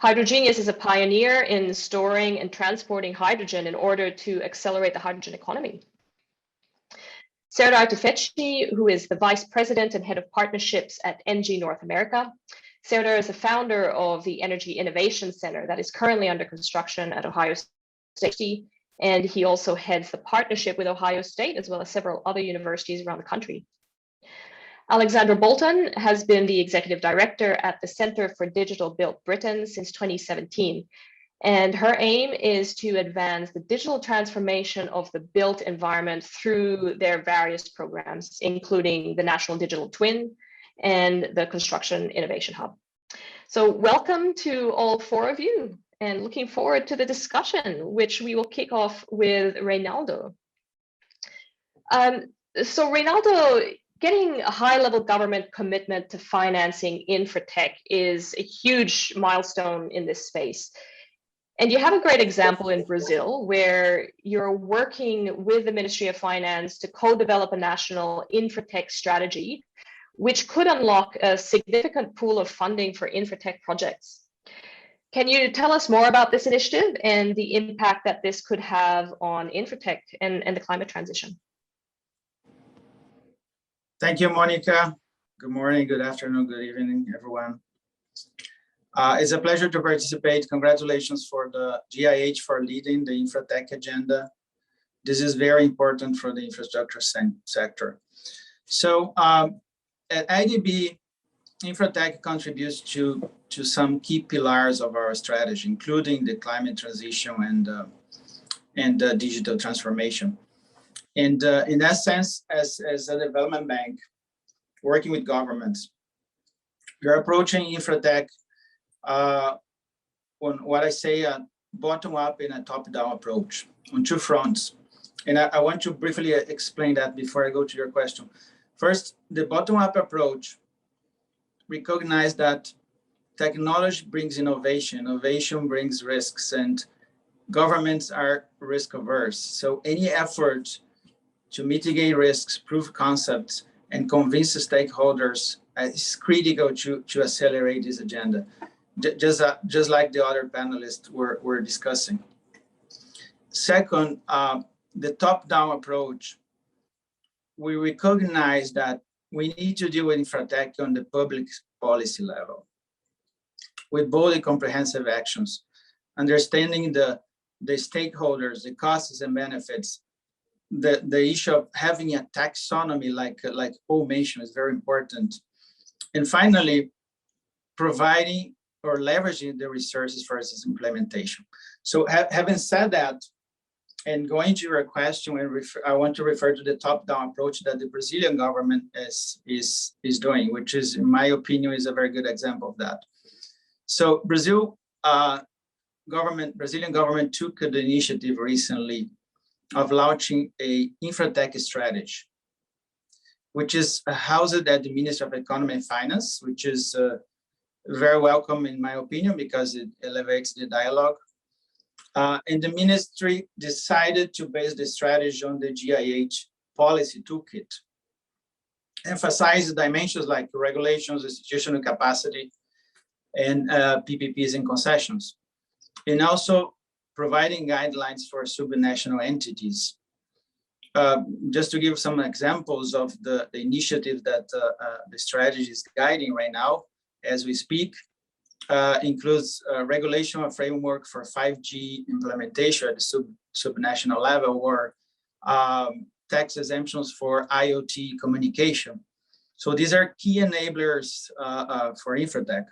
[SPEAKER 3] Hydrogenius is a pioneer in storing and transporting hydrogen in order to accelerate the hydrogen economy. Serdar Tufekci, who is the vice president and head of partnerships at ENGIE North America. Serdar is the founder of the Energy Innovation Center that is currently under construction at Ohio State, and he also heads the partnership with Ohio State as well as several other universities around the country. Alexandra Bolton has been the executive director at the Center for Digital Built Britain since 2017. And her aim is to advance the digital transformation of the built environment through their various programs, including the National Digital Twin and the Construction Innovation Hub. So welcome to all four of you, and looking forward to the discussion, which we will kick off with Reynaldo. So Reynaldo, getting a high-level government commitment to financing InfraTech is a huge milestone in this space. And you have a great example in Brazil, where you're working with the Ministry of Finance to co-develop a national InfraTech strategy, which could unlock a significant pool of funding for InfraTech projects. Can you tell us more about this initiative and the impact that this could have on InfraTech and the climate transition?
[SPEAKER 7] Thank you, Monica. Good morning, good afternoon, good evening, everyone. It's a pleasure to participate. Congratulations for the GIH for leading the InfraTech agenda. This is very important for the infrastructure sector. So at IDB, InfraTech contributes to some key pillars of our strategy, including the climate transition and digital transformation. And in that sense, as a development bank, working with governments, we're approaching InfraTech on what I say a bottom-up and a top-down approach on two fronts. And I want to briefly explain that before I go to your question. First, the bottom-up approach recognizes that technology brings innovation, innovation brings risks, and governments are risk-averse. So any effort to mitigate risks, prove concepts, and convince the stakeholders is critical to accelerate this agenda. Just like the other panelists were discussing. Second, the top-down approach, we recognize that we need to deal with InfraTech on the public policy level with bold and comprehensive actions, understanding the stakeholders, the costs and benefits. The issue of having a taxonomy, like Paul mentioned, is very important. And finally, providing or leveraging the resources for its implementation. So having said that, and going to your question, I want to refer to the top-down approach that the Brazilian government is doing, which is, in my opinion, is a very good example of that. So Brazilian government took the initiative recently of launching a InfraTech strategy, which is housed at the Ministry of Economy and Finance, which is very welcome in my opinion, because it elevates the dialogue. And the ministry decided to base the strategy on the GIH policy toolkit, emphasize dimensions like regulations, institutional capacity, and PPPs and concessions, and also providing guidelines for subnational entities. Just to give some examples of the initiative that the strategy is guiding right now, as we speak, includes regulation or framework for 5G implementation at the subnational level, or tax exemptions for IoT communication. So these are key enablers for InfraTech.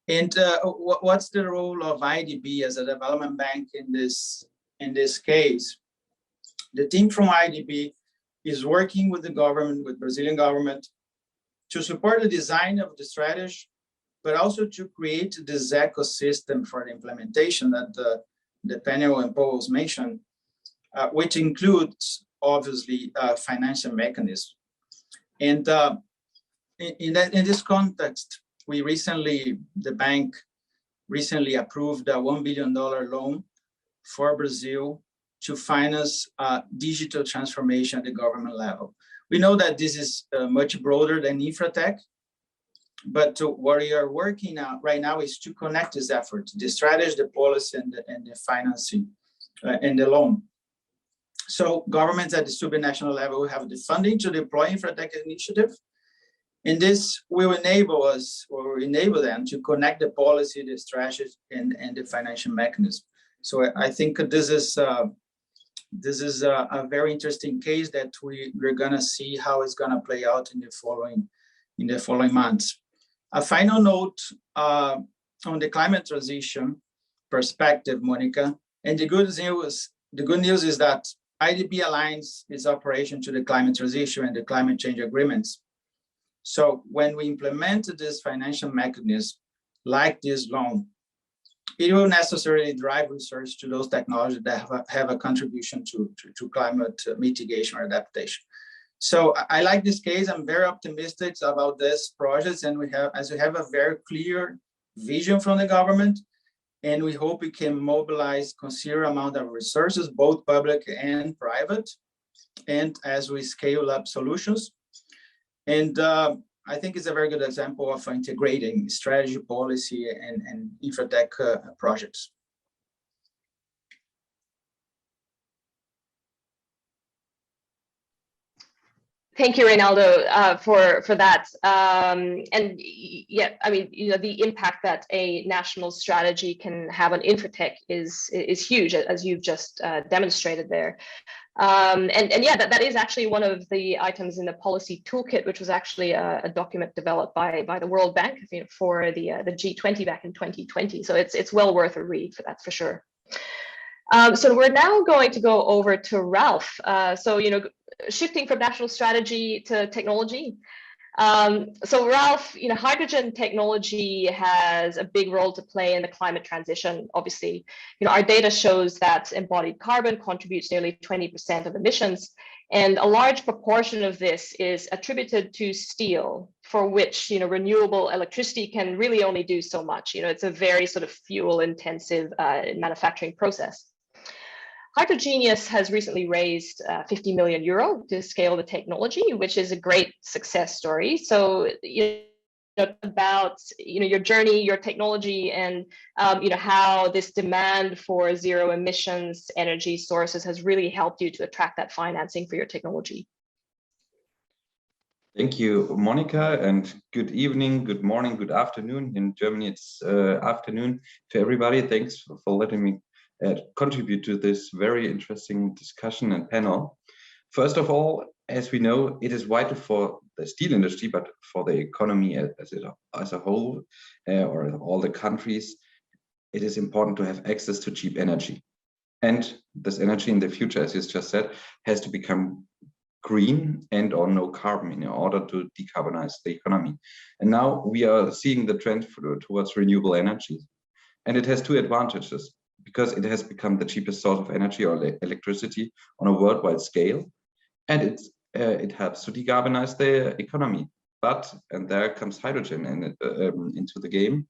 [SPEAKER 7] And what's the role of IDB as a development bank in this case? The team from IDB is working with the government, with Brazilian government, to support the design of the strategy, but also to create this ecosystem for the implementation that the panel and Paul mentioned, which includes obviously financial mechanisms. And in this context, the bank recently approved a $1 billion loan for Brazil to finance digital transformation at the government level. We know that this is much broader than InfraTech, but what we are working on right now is to connect this effort, the strategy, the policy, and the financing and the loan. So governments at the supranational level will have the funding to deploy InfraTech initiative, and this will enable us, or enable them, to connect the policy, the strategy, and the financial mechanism. So I think this is a very interesting case that we're going to see how it's going to play out in the following months. A final note on the climate transition perspective, Monica, and the good news is that IDB aligns its operation to the climate transition and the climate change agreements. So when we implement this financial mechanism, like this loan, it will necessarily drive research to those technologies that have a contribution to climate mitigation or adaptation. So I like this case. I'm very optimistic about this project, and we have a very clear vision from the government, and we hope we can mobilize considerable amount of resources, both public and private, and as we scale up solutions. And I think it's a very good example of integrating strategy, policy, and InfraTech projects.
[SPEAKER 3] Thank you, Reynaldo, for that. And yeah, I mean, the impact that a national strategy can have on infratech is huge, as you've just demonstrated there. And yeah, that is actually one of the items in the policy toolkit, which was actually a document developed by the World Bank for the G20 back in 2020. So it's well worth a read, that's for sure. So we're now going to go over to Ralph. So shifting from national strategy to technology. So Ralph, hydrogen technology has a big role to play in the climate transition. Obviously, our data shows that embodied carbon contributes nearly 20% of emissions, and a large proportion of this is attributed to steel, for which renewable electricity can really only do so much. It's a very sort of fuel-intensive manufacturing process. Hydrogenius has recently raised 50 million euro to scale the technology, which is a great success story. So, about your journey, your technology, and how this demand for zero emissions energy sources has really helped you to attract that financing for your technology.
[SPEAKER 5] Thank you, Monica, and good evening, good morning, good afternoon. In Germany, it's afternoon to everybody. Thanks for letting me contribute to this very interesting discussion and panel. First of all, as we know, it is vital for the steel industry, but for the economy as a whole, or all the countries, it is important to have access to cheap energy. And this energy in the future, as you just said, has to become green and or no carbon in order to decarbonize the economy. And now we are seeing the trend towards renewable energy. And it has two advantages, because it has become the cheapest source of energy or electricity on a worldwide scale, and it helps to decarbonize the economy. But, and there comes hydrogen into the game,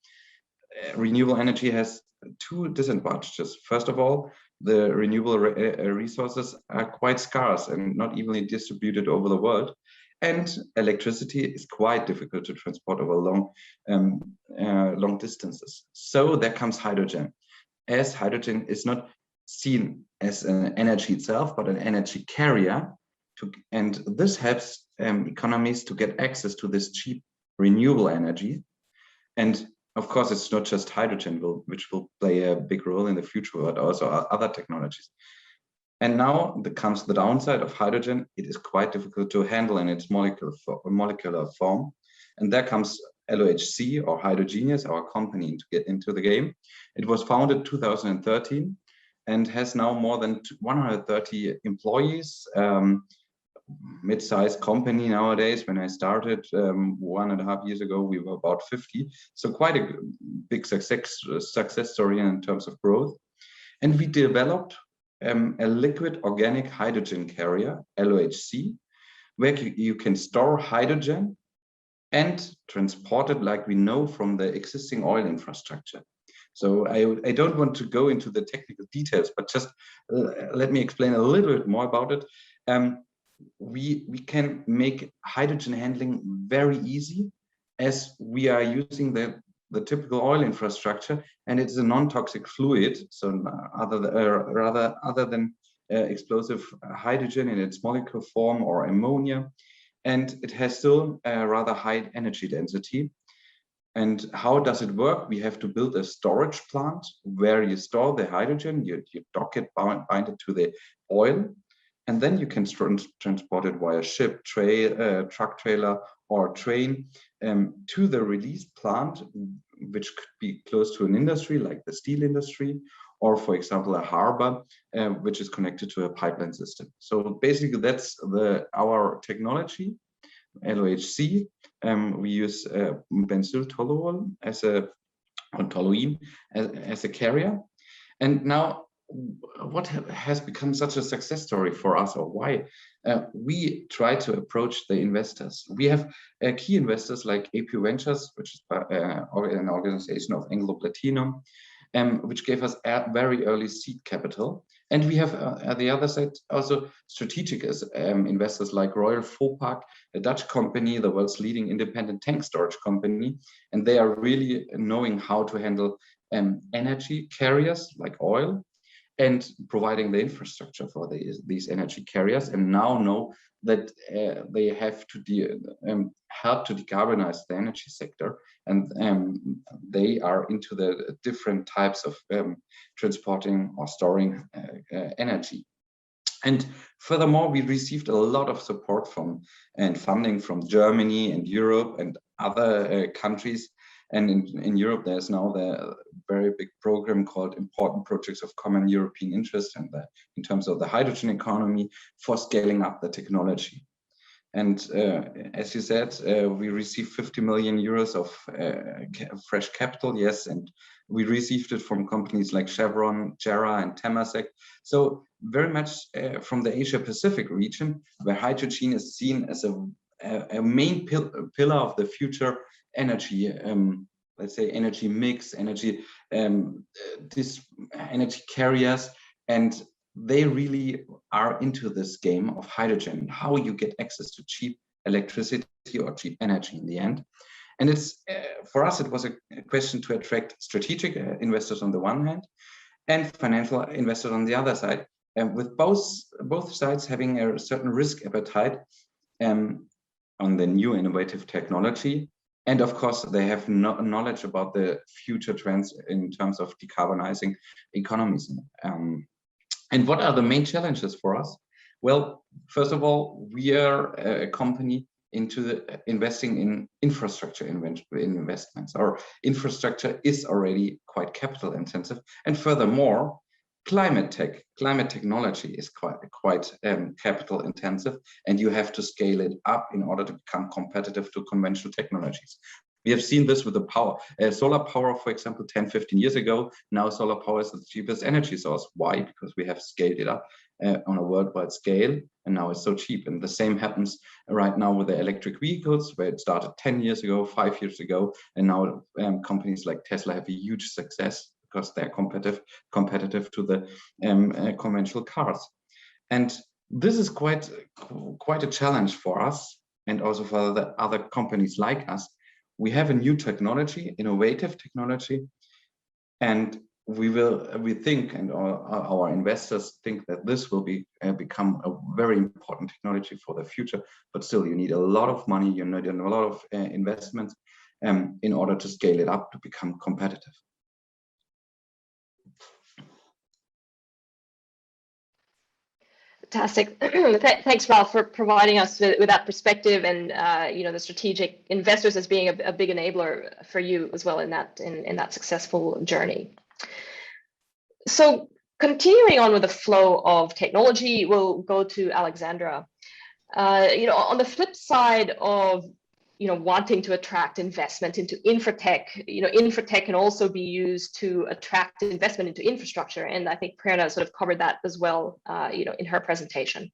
[SPEAKER 5] renewable energy has two disadvantages. First of all, the renewable resources are quite scarce and not evenly distributed over the world, and electricity is quite difficult to transport over long distances. So there comes hydrogen. As hydrogen is not seen as an energy itself, but an energy carrier, and this helps economies to get access to this cheap renewable energy. And of course, it's not just hydrogen which will play a big role in the future, but also other technologies. And now comes the downside of hydrogen. It is quite difficult to handle in its molecular form. And there comes LOHC, or Hydrogenius, our company, to get into the game. It was founded in 2013 and has now more than 130 employees, mid-sized company nowadays. When I started 1.5 years ago, we were about 50. So quite a big success story in terms of growth. And we developed a liquid organic hydrogen carrier, LOHC, where you can store hydrogen and transport it like we know from the existing oil infrastructure. So I don't want to go into the technical details, but just let me explain a little bit more about it. We can make hydrogen handling very easy, as we are using the typical oil infrastructure, and it's a non-toxic fluid. So other than explosive hydrogen in its molecular form or ammonia, and it has still a rather high energy density. And how does it work? We have to build a storage plant where you store the hydrogen, you dock it, bind it to the oil, and then you can transport it via ship, truck trailer, or train to the release plant, which could be close to an industry like the steel industry, or for example, a harbor, which is connected to a pipeline system. So basically that's our technology, LOHC. We use benzyl toluene as a carrier. And now what has become such a success story for us, or why? We try to approach the investors. We have key investors like AP Ventures, which is an organization of Anglo Platinum, which gave us very early seed capital. And we have at the other side also strategic investors like Royal Vopak, a Dutch company, the world's leading independent tank storage company. And they are really knowing how to handle energy carriers like oil. and providing the infrastructure for these energy carriers, and now know that they have to help to decarbonize the energy sector, and they are into the different types of transporting or storing energy. And furthermore, we received a lot of support from and funding from Germany and Europe and other countries. And in Europe, there's now the very big program called Important Projects of Common European Interest, and in terms of the hydrogen economy for scaling up the technology. And as you said, we received 50 million euros of fresh capital, yes, and we received it from companies like Chevron, JERA, and Temasek. So very much from the Asia-Pacific region, where hydrogen is seen as a main pillar of the future energy, let's say energy mix, energy energy carriers, and they really are into this game of hydrogen, how you get access to cheap electricity or cheap energy in the end. And it's for us, it was a question to attract strategic investors on the one hand and financial investors on the other side, and with both sides having a certain risk appetite on the new innovative technology. And of course, they have knowledge about the future trends in terms of decarbonizing economies. And what are the main challenges for us? Well, first of all, we are a company into investing in infrastructure investments. Our infrastructure is already quite capital intensive. And furthermore, climate technology is quite capital intensive, and you have to scale it up in order to become competitive to conventional technologies. We have seen this with the power, solar power, for example, 10, 15 years ago. Now solar power is the cheapest energy source. Why? Because we have scaled it up on a worldwide scale, and now it's so cheap. And the same happens right now with the electric vehicles, where it started 10 years ago, 5 years ago, and now companies like Tesla have a huge success because they're competitive to the conventional cars. And this is quite a challenge for us, and also for the other companies like us. We have a new technology, innovative technology, and we think, and our investors think, that this will become a very important technology for the future. But still, you need a lot of money, you need a lot of investments in order to scale it up to become competitive.
[SPEAKER 3] Fantastic. Thanks, Ralph, for providing us with that perspective, and the strategic investors as being a big enabler for you as well in that successful journey. So continuing on with the flow of technology, we'll go to Alexandra. On the flip side of wanting to attract investment into InfraTech, InfraTech can also be used to attract investment into infrastructure. And I think Prerna sort of covered that as well, in her presentation.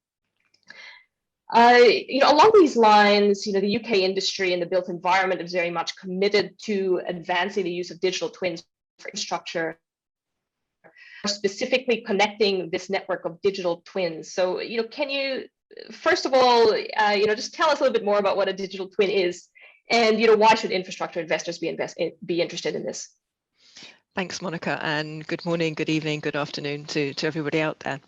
[SPEAKER 3] Along these lines, the UK industry and the built environment is very much committed to advancing the use of digital twins for infrastructure, specifically connecting this network of digital twins. So, can you, first of all, just tell us a little bit more about what a digital twin is, and why should infrastructure investors be interested in this?
[SPEAKER 8] Thanks, Monica, and good morning, good evening, good afternoon to everybody out there.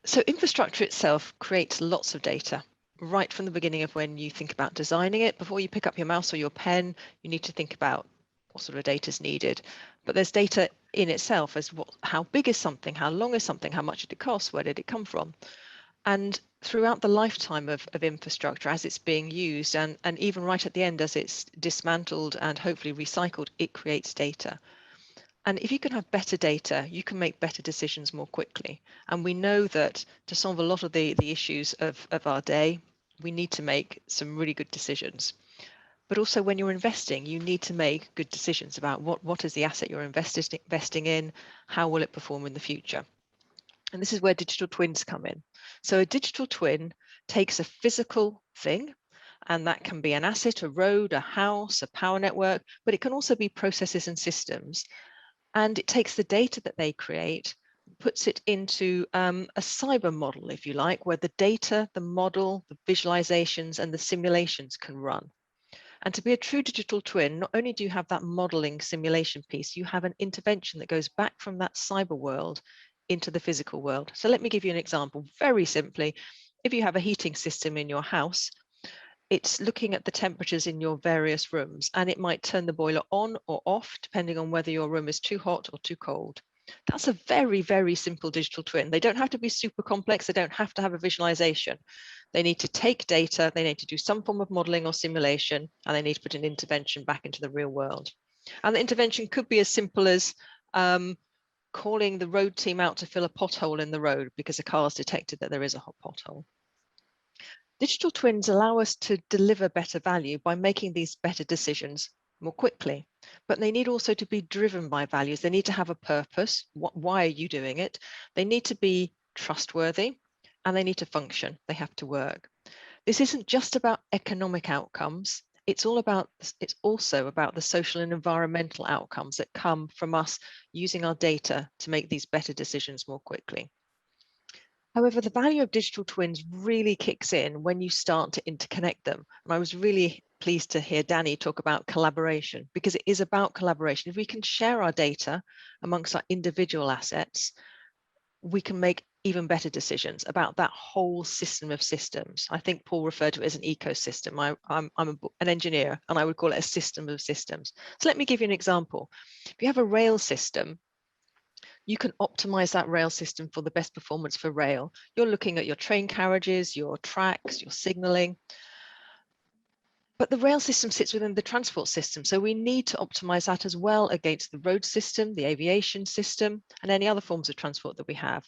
[SPEAKER 8] So infrastructure itself creates lots of data right from the beginning of when you think about designing it. Before you pick up your mouse or your pen, you need to think about what sort of data is needed. But there's data in itself as how big is something, how long is something, how much did it cost, where did it come from? And throughout the lifetime of infrastructure, as it's being used, and even right at the end as it's dismantled and hopefully recycled, it creates data. And if you can have better data, you can make better decisions more quickly. And we know that to solve a lot of the issues of our day, we need to make some really good decisions. But also when you're investing, you need to make good decisions about what is the asset you're investing in, how will it perform in the future. And this is where digital twins come in. So a digital twin takes a physical thing, and that can be an asset, a road, a house, a power network, but it can also be processes and systems. And it takes the data that they create, puts it into a cyber model, if you like, where the data, the model, the visualizations, and the simulations can run. And to be a true digital twin, not only do you have that modeling simulation piece, you have an intervention that goes back from that cyber world into the physical world. So let me give you an example. Very simply, if you have a heating system in your house, it's looking at the temperatures in your various rooms, and it might turn the boiler on or off depending on whether your room is too hot or too cold. That's a very, very simple digital twin. They don't have to be super complex. They don't have to have a visualization. They need to take data, they need to do some form of modeling or simulation, and they need to put an intervention back into the real world. And the intervention could be as simple as calling the road team out to fill a pothole in the road because a car has detected that there is a hot pothole. Digital twins allow us to deliver better value by making these better decisions more quickly, but they need also to be driven by values. They need to have a purpose. Why are you doing it? They need to be trustworthy, and they need to function. They have to work. This isn't just about economic outcomes. It's also about the social and environmental outcomes that come from us using our data to make these better decisions more quickly. However, the value of digital twins really kicks in when you start to interconnect them. And I was really pleased to hear Danny talk about collaboration, because it is about collaboration. If we can share our data amongst our individual assets, we can make even better decisions about that whole system of systems. I think Paul referred to it as an ecosystem. I'm an engineer, and I would call it a system of systems. So let me give you an example. If you have a rail system, you can optimize that rail system for the best performance for rail. You're looking at your train carriages, your tracks, your signaling. But the rail system sits within the transport system, so we need to optimize that as well against the road system, the aviation system, and any other forms of transport that we have.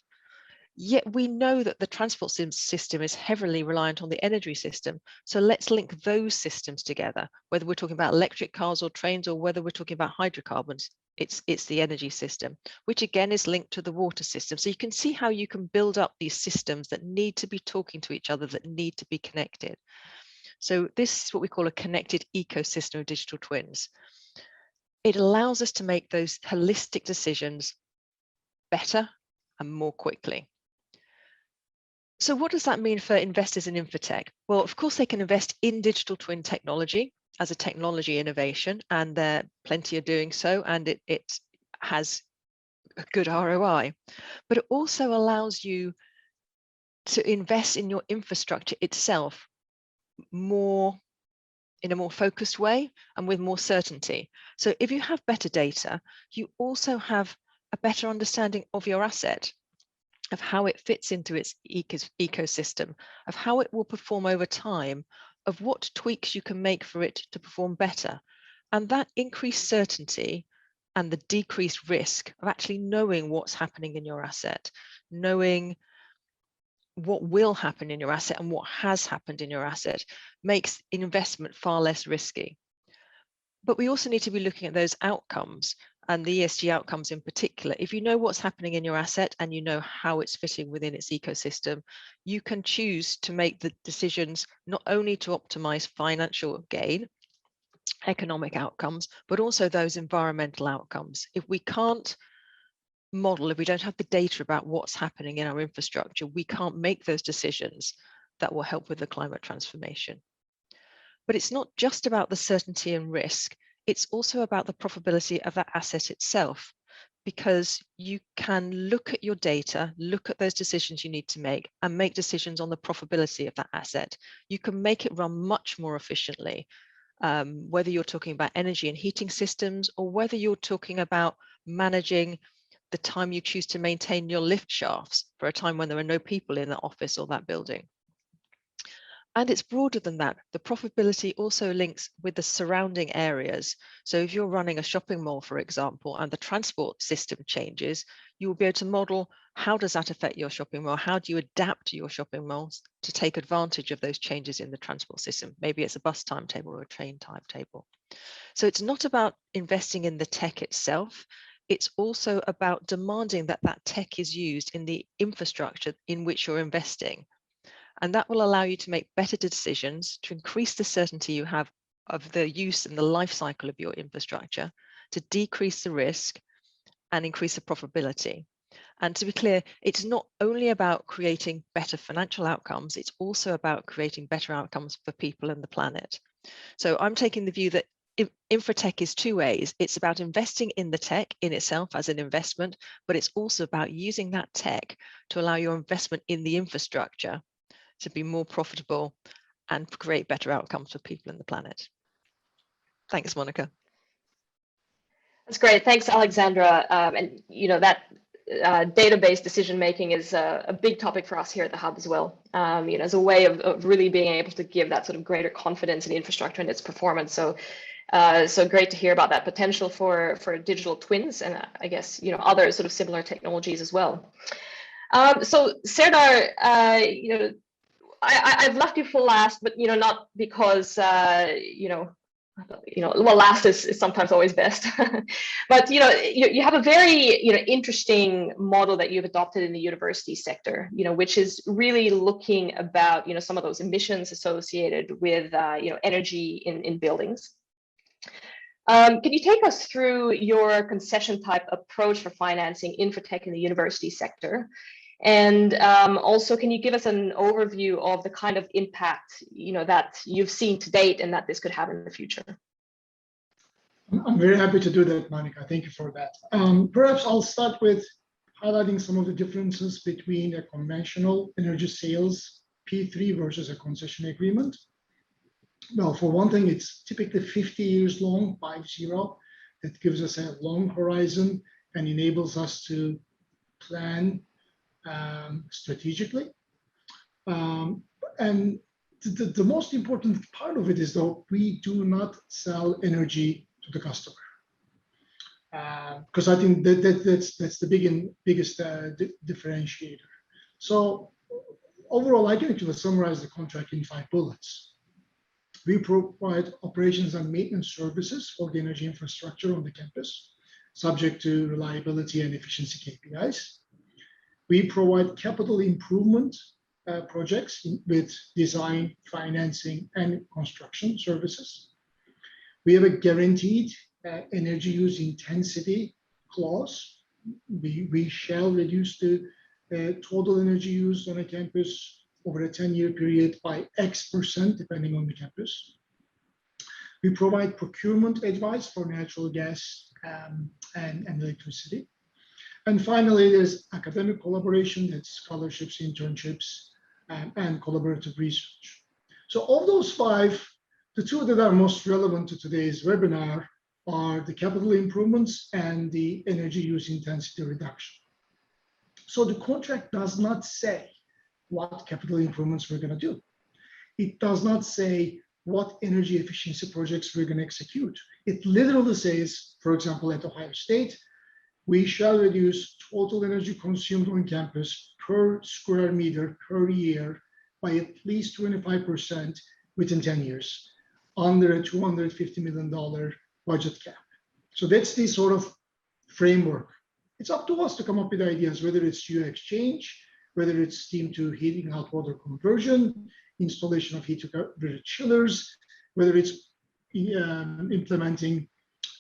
[SPEAKER 8] Yet we know that the transport system is heavily reliant on the energy system. So let's link those systems together, whether we're talking about electric cars or trains, or whether we're talking about hydrocarbons. It's the energy system, which again is linked to the water system. So you can see how you can build up these systems that need to be talking to each other, that need to be connected. So this is what we call a connected ecosystem of digital twins. It allows us to make those holistic decisions better and more quickly. So what does that mean for investors in InfraTech? Well, of course, they can invest in digital twin technology as a technology innovation, and there plenty are doing so, and it has a good ROI. But it also allows you to invest in your infrastructure itself in a more focused way and with more certainty. So if you have better data, you also have a better understanding of your asset, of how it fits into its ecosystem, of how it will perform over time, of what tweaks you can make for it to perform better. And that increased certainty and the decreased risk of actually knowing what's happening in your asset, knowing what will happen in your asset and what has happened in your asset, makes investment far less risky. But we also need to be looking at those outcomes, and the ESG outcomes in particular. If you know what's happening in your asset and you know how it's fitting within its ecosystem, you can choose to make the decisions not only to optimize financial gain, economic outcomes, but also those environmental outcomes. If we can't model, if we don't have the data about what's happening in our infrastructure, we can't make those decisions that will help with the climate transformation. But it's not just about the certainty and risk, it's also about the profitability of that asset itself, because you can look at your data, look at those decisions you need to make, and make decisions on the profitability of that asset. You can make it run much more efficiently, whether you're talking about energy and heating systems, or whether you're talking about managing the time you choose to maintain your lift shafts for a time when there are no people in the office or that building. And it's broader than that. The profitability also links with the surrounding areas. So if you're running a shopping mall, for example, and the transport system changes, you will be able to model how does that affect your shopping mall? How do you adapt your shopping malls to take advantage of those changes in the transport system? Maybe it's a bus timetable or a train timetable. So it's not about investing in the tech itself. It's also about demanding that that tech is used in the infrastructure in which you're investing. And that will allow you to make better decisions, to increase the certainty you have of the use and the life cycle of your infrastructure, to decrease the risk and increase the profitability. And to be clear, it's not only about creating better financial outcomes, it's also about creating better outcomes for people and the planet. So I'm taking the view that InfraTech is two ways. It's about investing in the tech in itself as an investment, but it's also about using that tech to allow your investment in the infrastructure to be more profitable and create better outcomes for people and the planet. Thanks, Monica.
[SPEAKER 3] That's great. Thanks, Alexandra. And that database decision making is a big topic for us here at the Hub as well. As a way of really being able to give that sort of greater confidence in the infrastructure and its performance. So great to hear about that potential for digital twins, and I guess other sort of similar technologies as well. So Serdar, I've left you for last, but not because well, last is sometimes always best. But you have a very interesting model that you've adopted in the university sector, which is really looking about some of those emissions associated with energy in buildings. Can you take us through your concession type approach for financing infratech in the university sector? And also, can you give us an overview of the kind of impact that you've seen to date and that this could have in the future?
[SPEAKER 9] I'm very happy to do that, Monica. Thank you for that. Perhaps I'll start with highlighting some of the differences between a conventional energy sales P3 versus a concession agreement. Well, for one thing, it's typically 50 years long, 50. That gives us a long horizon and enables us to plan strategically. And the most important part of it is, though, we do not sell energy to the customer, because I think that's the biggest differentiator. So overall, I can actually summarize the contract in 5 bullets. We provide operations and maintenance services for the energy infrastructure on the campus, subject to reliability and efficiency KPIs. We provide capital improvement projects with design, financing, and construction services. We have a guaranteed energy use intensity clause. We shall reduce the total energy used on a campus over a 10-year period by X%, depending on the campus. We provide procurement advice for natural gas and electricity. And finally, there's academic collaboration, that's scholarships, internships, and collaborative research. So of those 5, the 2 that are most relevant to today's webinar are the capital improvements and the energy use intensity reduction. So the contract does not say what capital improvements we're going to do. It does not say what energy efficiency projects we're going to execute. It literally says, for example, at Ohio State, we shall reduce total energy consumed on campus per square meter per year by at least 25% within 10 years, under a $250 million budget cap. So that's the sort of framework. It's up to us to come up with ideas, whether it's fuel exchange, whether it's steam to heating, hot water conversion, installation of heat to chillers, whether it's implementing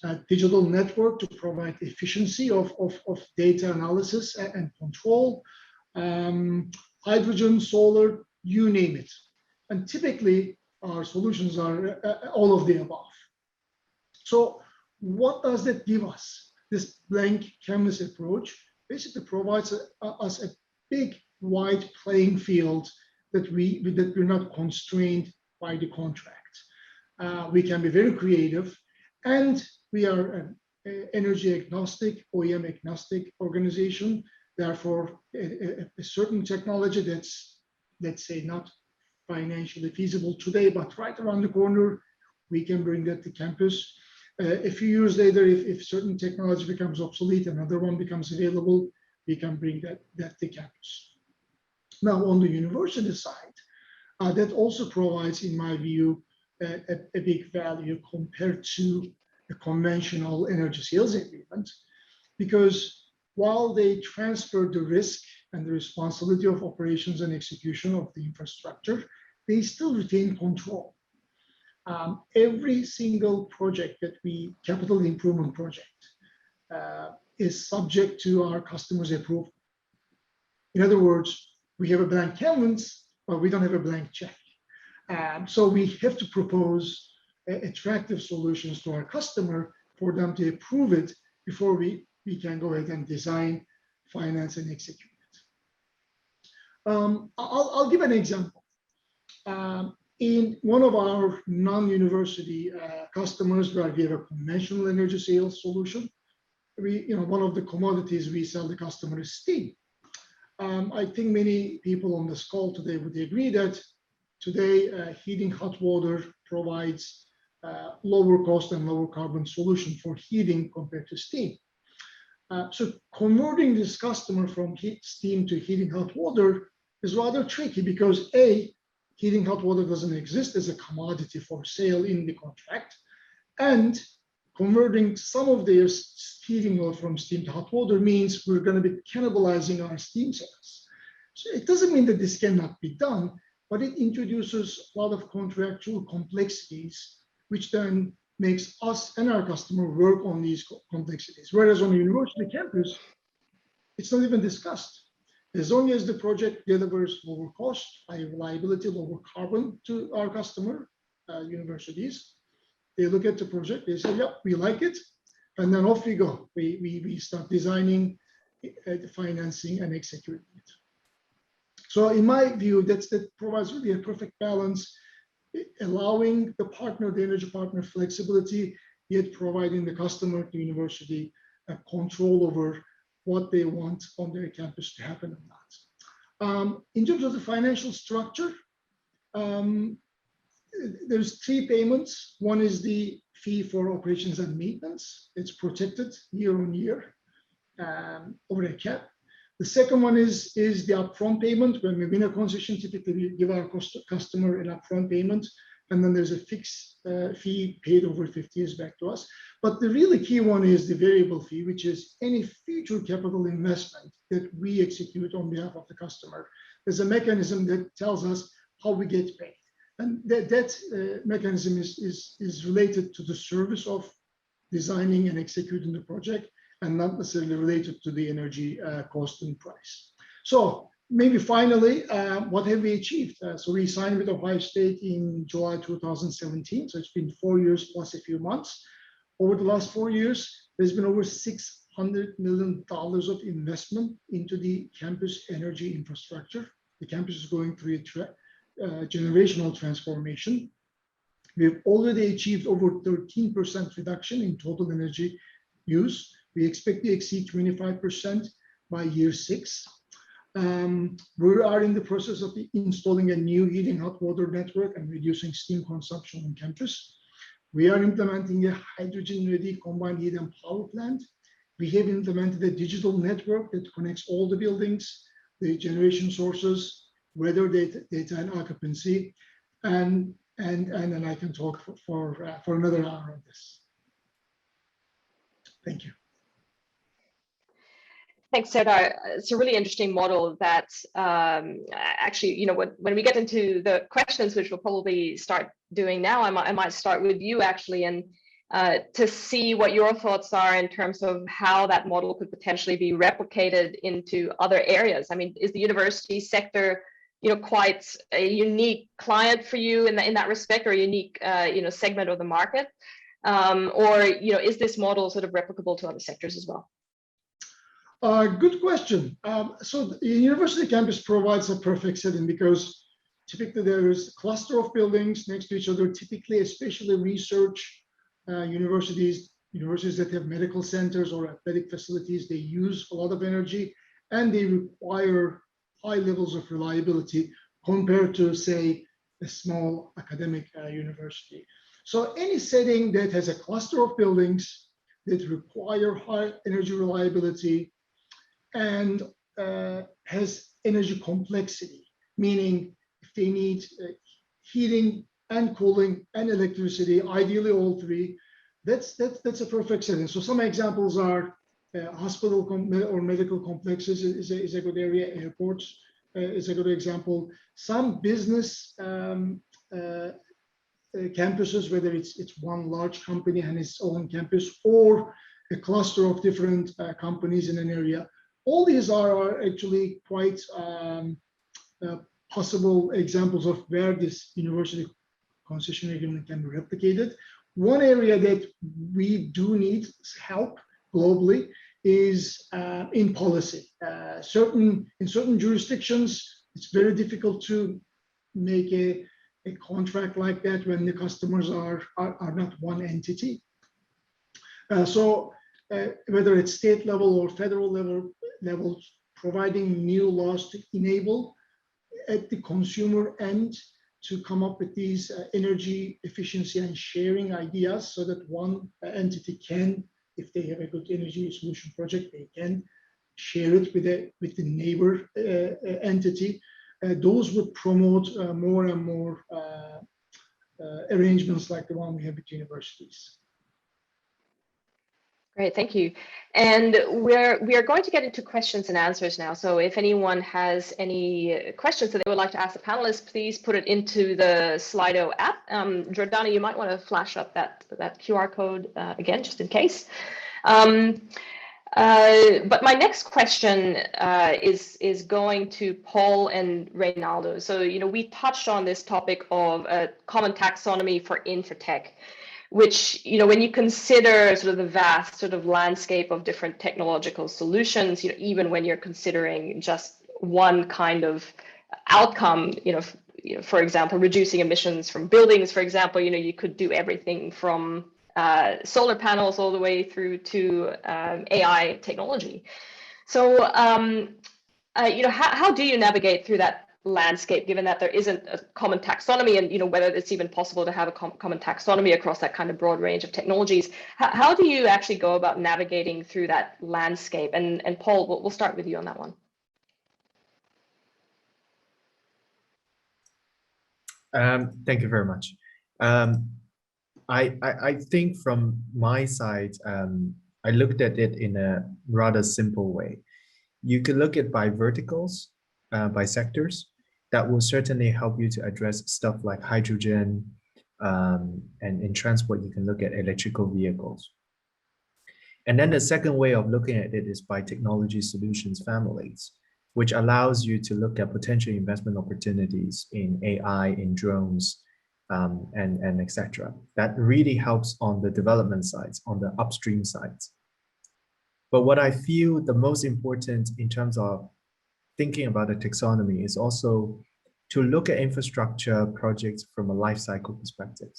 [SPEAKER 9] a digital network to provide efficiency of data analysis and control, hydrogen, solar, you name it. And typically, our solutions are all of the above. So what does that give us? This blank canvas approach basically provides us a big, wide playing field that we're not constrained by the contract. We can be very creative, and we are an energy agnostic, OEM agnostic organization. Therefore, a certain technology that's, let's say, not financially feasible today, but right around the corner, we can bring that to campus. A few years later, if certain technology becomes obsolete, another one becomes available, we can bring that to campus. Now, on the university side, that also provides, in my view, a big value compared to a conventional energy sales agreement, because while they transfer the risk and the responsibility of operations and execution of the infrastructure, they still retain control. Every single project that capital improvement project, is subject to our customers' approval. In other words, we have a blank canvas, but we don't have a blank check. So we have to propose attractive solutions to our customer for them to approve it before we can go ahead and design, finance, and execute it. I'll give an example. In one of our non-university customers where we have a conventional energy sales solution, one of the commodities we sell the customer is steam. I think many people on this call today would agree that today heating hot water provides lower cost and lower carbon solution for heating compared to steam. So converting this customer from steam to heating hot water is rather tricky because heating hot water doesn't exist as a commodity for sale in the contract, and converting some of their heating oil from steam to hot water means we're going to be cannibalizing our steam sales. So it doesn't mean that this cannot be done, but it introduces a lot of contractual complexities, which then makes us and our customer work on these complexities. Whereas on a university campus, it's not even discussed. As long as the project delivers lower cost, high reliability, lower carbon to our customer, universities, they look at the project, they say, yep, we like it, and then off we go. We start designing, financing, and executing it. So in my view, that provides really a perfect balance, allowing the partner, the energy partner, flexibility, yet providing the customer, the university, control over what they want on their campus to happen or not. In terms of the financial structure, there's 3 payments. One is the fee for operations and maintenance. It's protected year on year over a cap. The second one is the upfront payment. When we win a concession, typically we give our customer an upfront payment, and then there's a fixed fee paid over 50 years back to us. But the really key one is the variable fee, which is any future capital investment that we execute on behalf of the customer. There's a mechanism that tells us how we get paid. And that mechanism is related to the service of designing and executing the project, and not necessarily related to the energy cost and price. So maybe finally, what have we achieved? So we signed with Ohio State in July 2017. So it's been 4 years plus a few months. Over the last 4 years, there's been over $600 million of investment into the campus energy infrastructure. The campus is going through a generational transformation. We've already achieved over 13% reduction in total energy use. We expect to exceed 25% by year 6. We are in the process of installing a new heating hot water network and reducing steam consumption on campus. We are implementing a hydrogen-ready combined heat and power plant. We have implemented a digital network that connects all the buildings, the generation sources, weather data and occupancy, and then I can talk for another hour on this. Thank you.
[SPEAKER 3] Thanks, Serdar. It's a really interesting model that actually, when we get into the questions, which we'll probably start doing now, I might start with you actually, and to see what your thoughts are in terms of how that model could potentially be replicated into other areas. I mean, is the university sector, quite a unique client for you in that respect, or a unique, segment of the market, or is this model sort of replicable to other sectors as well?
[SPEAKER 9] Good question. So the university campus provides a perfect setting because typically there is a cluster of buildings next to each other, typically, especially research universities that have medical centers or athletic facilities. They use a lot of energy and they require high levels of reliability compared to, say, a small academic university. So any setting that has a cluster of buildings that require high energy reliability and has energy complexity, meaning if they need heating and cooling and electricity, ideally all 3, that's a perfect setting. So some examples are hospital or medical complexes is a good area. Airports is a good example. Some business campuses, whether it's one large company and its own campus or a cluster of different companies in an area. All these are actually quite possible examples of where this university concession agreement can be replicated. One area that we do need help globally is in policy. In certain jurisdictions, it's very difficult to make a contract like that when the customers are not one entity. So whether it's state level or federal level, providing new laws to enable at the consumer end to come up with these energy efficiency and sharing ideas so that one entity can, if they have a good energy solution project, they can share it with the neighbor entity. Those would promote more and more arrangements like the one we have with universities.
[SPEAKER 3] Great, thank you. And we are going to get into questions and answers now. So if anyone has any questions that they would like to ask the panelists, please put it into the Slido app. Jordana, you might want to flash up that QR code again, just in case. But my next question is going to Paul and Reynaldo. So, we touched on this topic of a common taxonomy for infratech, which, when you consider sort of the vast sort of landscape of different technological solutions, even when you're considering just one kind of outcome, for example, reducing emissions from buildings, for example, you could do everything from solar panels all the way through to AI technology. So, how do you navigate through that landscape, given that there isn't a common taxonomy, and whether it's even possible to have a common taxonomy across that kind of broad range of technologies? How do you actually go about navigating through that landscape? And Paul, we'll start with you on that one.
[SPEAKER 6] Thank you very much. I think from my side, I looked at it in a rather simple way. You could look at by verticals, by sectors. That will certainly help you to address stuff like hydrogen, and in transport, you can look at electrical vehicles. And then the second way of looking at it is by technology solutions families, which allows you to look at potential investment opportunities in AI, in drones, and etc. That really helps on the development sides, on the upstream sides. But what I feel the most important in terms of thinking about a taxonomy is also to look at infrastructure projects from a life cycle perspective,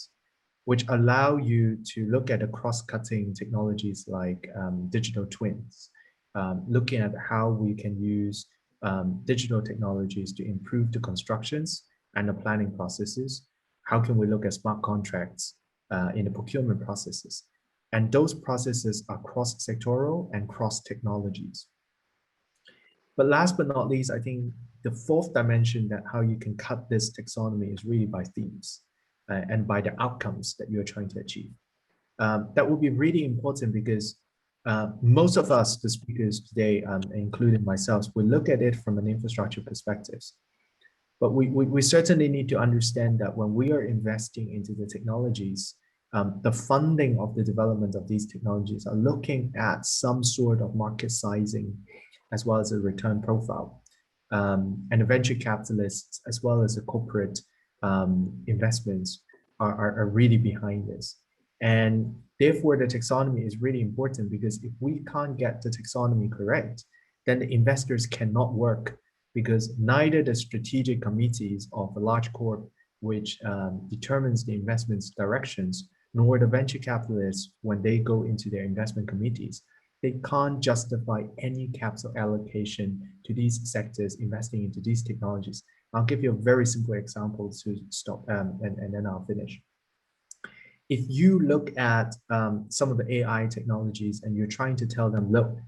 [SPEAKER 6] which allow you to look at the cross-cutting technologies like digital twins, looking at how we can use digital technologies to improve the constructions and the planning processes. How can we look at smart contracts in the procurement processes? And those processes are cross-sectoral and cross-technologies. But last but not least, I think the fourth dimension that how you can cut this taxonomy is really by themes and by the outcomes that you're trying to achieve. That will be really important because most of us, the speakers today, including myself, we look at it from an infrastructure perspective. But we certainly need to understand that when we are investing into the technologies, the funding of the development of these technologies are looking at some sort of market sizing as well as a return profile. And the venture capitalists as well as the corporate investments are really behind this. And therefore, the taxonomy is really important because if we can't get the taxonomy correct, then the investors cannot work, because neither the strategic committees of a large corp, which determines the investment's directions, nor the venture capitalists, when they go into their investment committees, they can't justify any capital allocation to these sectors investing into these technologies. I'll give you a very simple example to stop, and then I'll finish. If you look at some of the AI technologies and you're trying to tell them, look,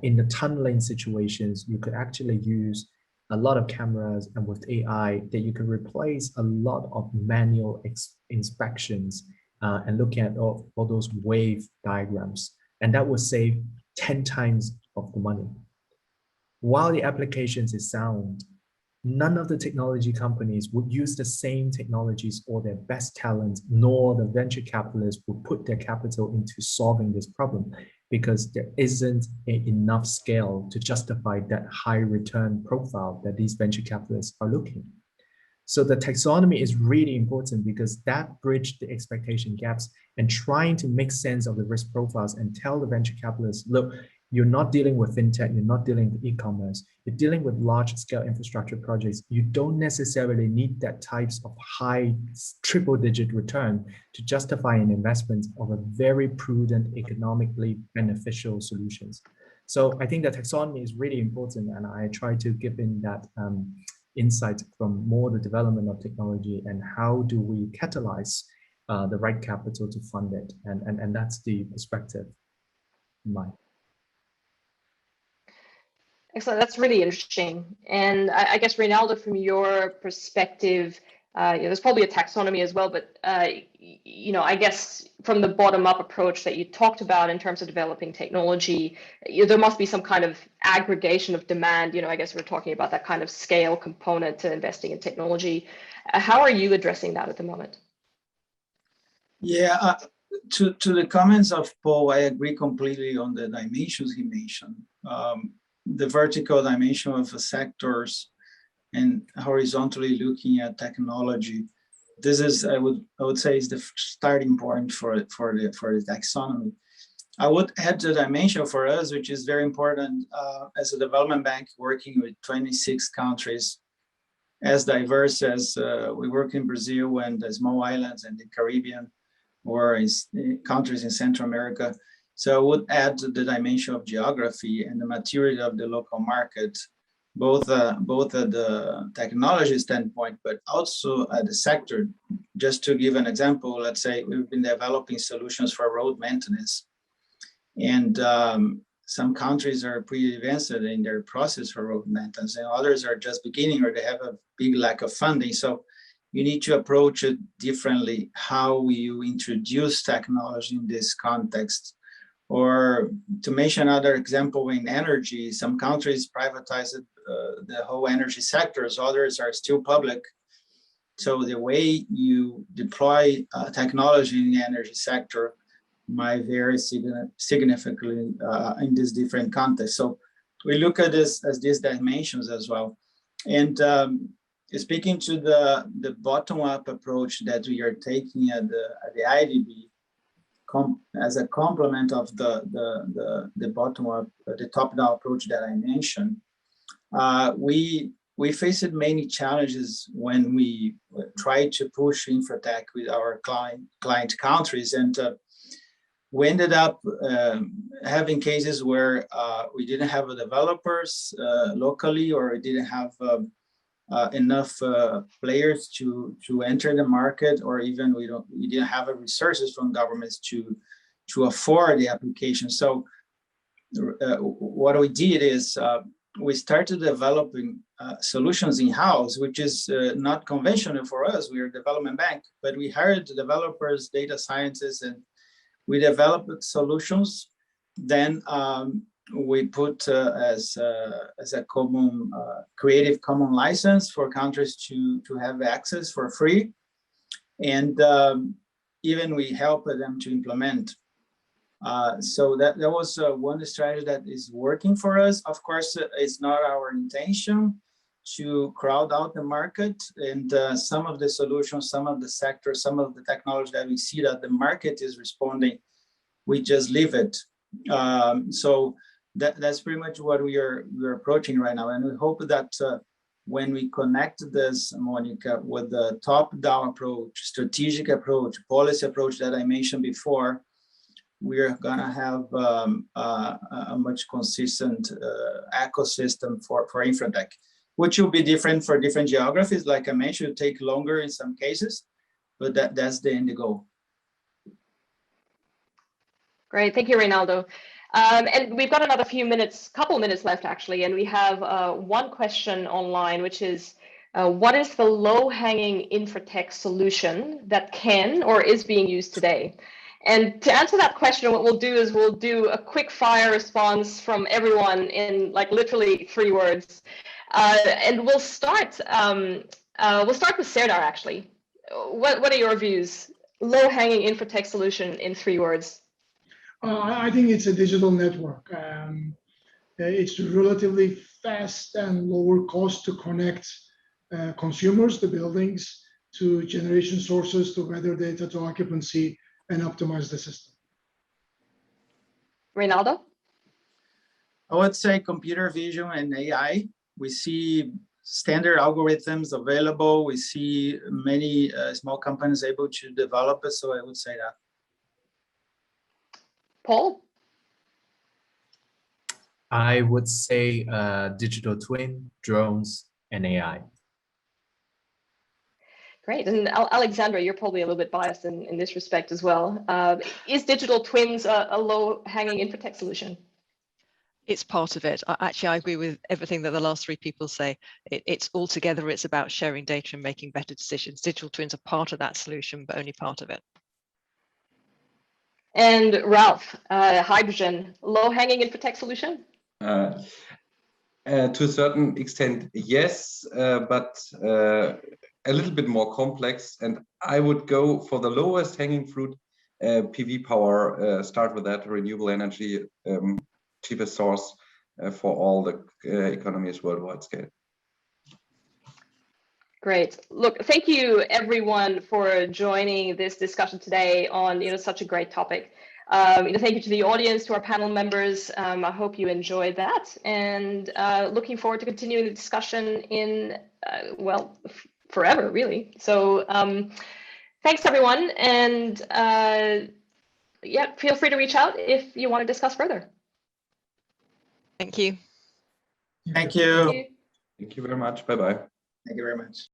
[SPEAKER 6] in the tunneling situations, you could actually use a lot of cameras, and with AI that you can replace a lot of manual inspections and looking at all those wave diagrams. And that will save 10 times of the money. While the applications is sound, none of the technology companies would use the same technologies or their best talent, nor the venture capitalists would put their capital into solving this problem, because there isn't enough scale to justify that high return profile that these venture capitalists are looking. So the taxonomy is really important because that bridged the expectation gaps and trying to make sense of the risk profiles and tell the venture capitalists, look, you're not dealing with fintech, you're not dealing with e-commerce, you're dealing with large scale infrastructure projects. You don't necessarily need that types of high triple-digit return to justify an investment of a very prudent, economically beneficial solutions. So I think that taxonomy is really important, and I try to give in that insight from more the development of technology and how do we catalyze the right capital to fund it, and that's the perspective in mind.
[SPEAKER 3] Excellent. That's really interesting. And I guess, Reynaldo, from your perspective, there's probably a taxonomy as well, but I guess from the bottom-up approach that you talked about in terms of developing technology, there must be some kind of aggregation of demand. I guess we're talking about that kind of scale component to investing in technology. How are you addressing that at the moment?
[SPEAKER 7] Yeah, to the comments of Paul, I agree completely on the dimensions he mentioned. The vertical dimension of the sectors and horizontally looking at technology. This is, I would say, is the starting point for the taxonomy. I would add the dimension for us, which is very important as a development bank working with 26 countries, as diverse as we work in Brazil and the small islands and the Caribbean, or in countries in Central America. So I would add the dimension of geography and the maturity of the local market, both at the technology standpoint, but also at the sector. Just to give an example, let's say we've been developing solutions for road maintenance, and some countries are pretty advanced in their process for road maintenance, and others are just beginning or they have a big lack of funding. So you need to approach it differently. How will you introduce technology in this context? Or to mention another example, in energy, some countries privatized the whole energy sectors, others are still public. So the way you deploy technology in the energy sector might vary significantly in these different contexts. So we look at this as these dimensions as well. And speaking to the bottom-up approach that we are taking at the IDB, as a complement of the bottom-up, the top-down approach that I mentioned, we faced many challenges when we tried to push InfraTech with our client countries, and we ended up having cases where we didn't have developers locally, or we didn't have enough players to enter the market, or even we didn't have resources from governments to afford the application. So what we did is we started developing solutions in-house, which is not conventional for us. We are a development bank, but we hired developers, data scientists, and we developed solutions. Then we put as a common Creative Commons license for countries to have access for free, and even we helped them to implement. So that was one strategy that is working for us. Of course, it's not our intention to crowd out the market, and some of the solutions, some of the sectors, some of the technology that we see that the market is responding, we just leave it. So that's pretty much what we're approaching right now. And we hope that when we connect this, Monica, with the top-down approach, strategic approach, policy approach that I mentioned before, we're gonna have a much consistent ecosystem for InfraTech, which will be different for different geographies. Like I mentioned, it'll take longer in some cases, but that's the end goal.
[SPEAKER 3] Great, thank you, Reynaldo. And we've got another couple minutes left actually, and we have one question online, which is, what is the low-hanging InfraTech solution that can or is being used today? And to answer that question, what we'll do is we'll do a quick fire response from everyone in like literally 3 words. And we'll start with Serdar actually. What are your views? Low-hanging InfraTech solution in 3 words.
[SPEAKER 9] I think it's a digital network. It's relatively fast and lower cost to connect consumers, the buildings, to generation sources, to weather data, to occupancy, and optimize the system.
[SPEAKER 3] Reynaldo?
[SPEAKER 7] I would say computer vision and AI. We see standard algorithms available. We see many small companies able to develop it. So I would say that.
[SPEAKER 3] Paul?
[SPEAKER 6] I would say digital twin, drones, and AI.
[SPEAKER 3] Great. And Alexandra, you're probably a little bit biased in this respect as well. Is digital twins a low-hanging InfraTech solution?
[SPEAKER 8] It's part of it. Actually, I agree with everything that the last three people say. It's all together. It's about sharing data and making better decisions. Digital twins are part of that solution, but only part of it.
[SPEAKER 3] And Ralph, hydrogen, low-hanging InfraTech solution?
[SPEAKER 5] To a certain extent, yes, but a little bit more complex. And I would go for the lowest hanging fruit, PV power. Start with that, renewable energy, cheapest source for all the economies worldwide scale.
[SPEAKER 3] Great. Look, thank you everyone for joining this discussion today on such a great topic. Thank you to the audience, to our panel members. I hope you enjoyed that, and looking forward to continuing the discussion in well, forever, really. So thanks everyone, and yeah, feel free to reach out if you want to discuss further.
[SPEAKER 8] Thank you.
[SPEAKER 7] Thank you.
[SPEAKER 5] Thank you very much. Bye-bye.
[SPEAKER 7] Thank you very much.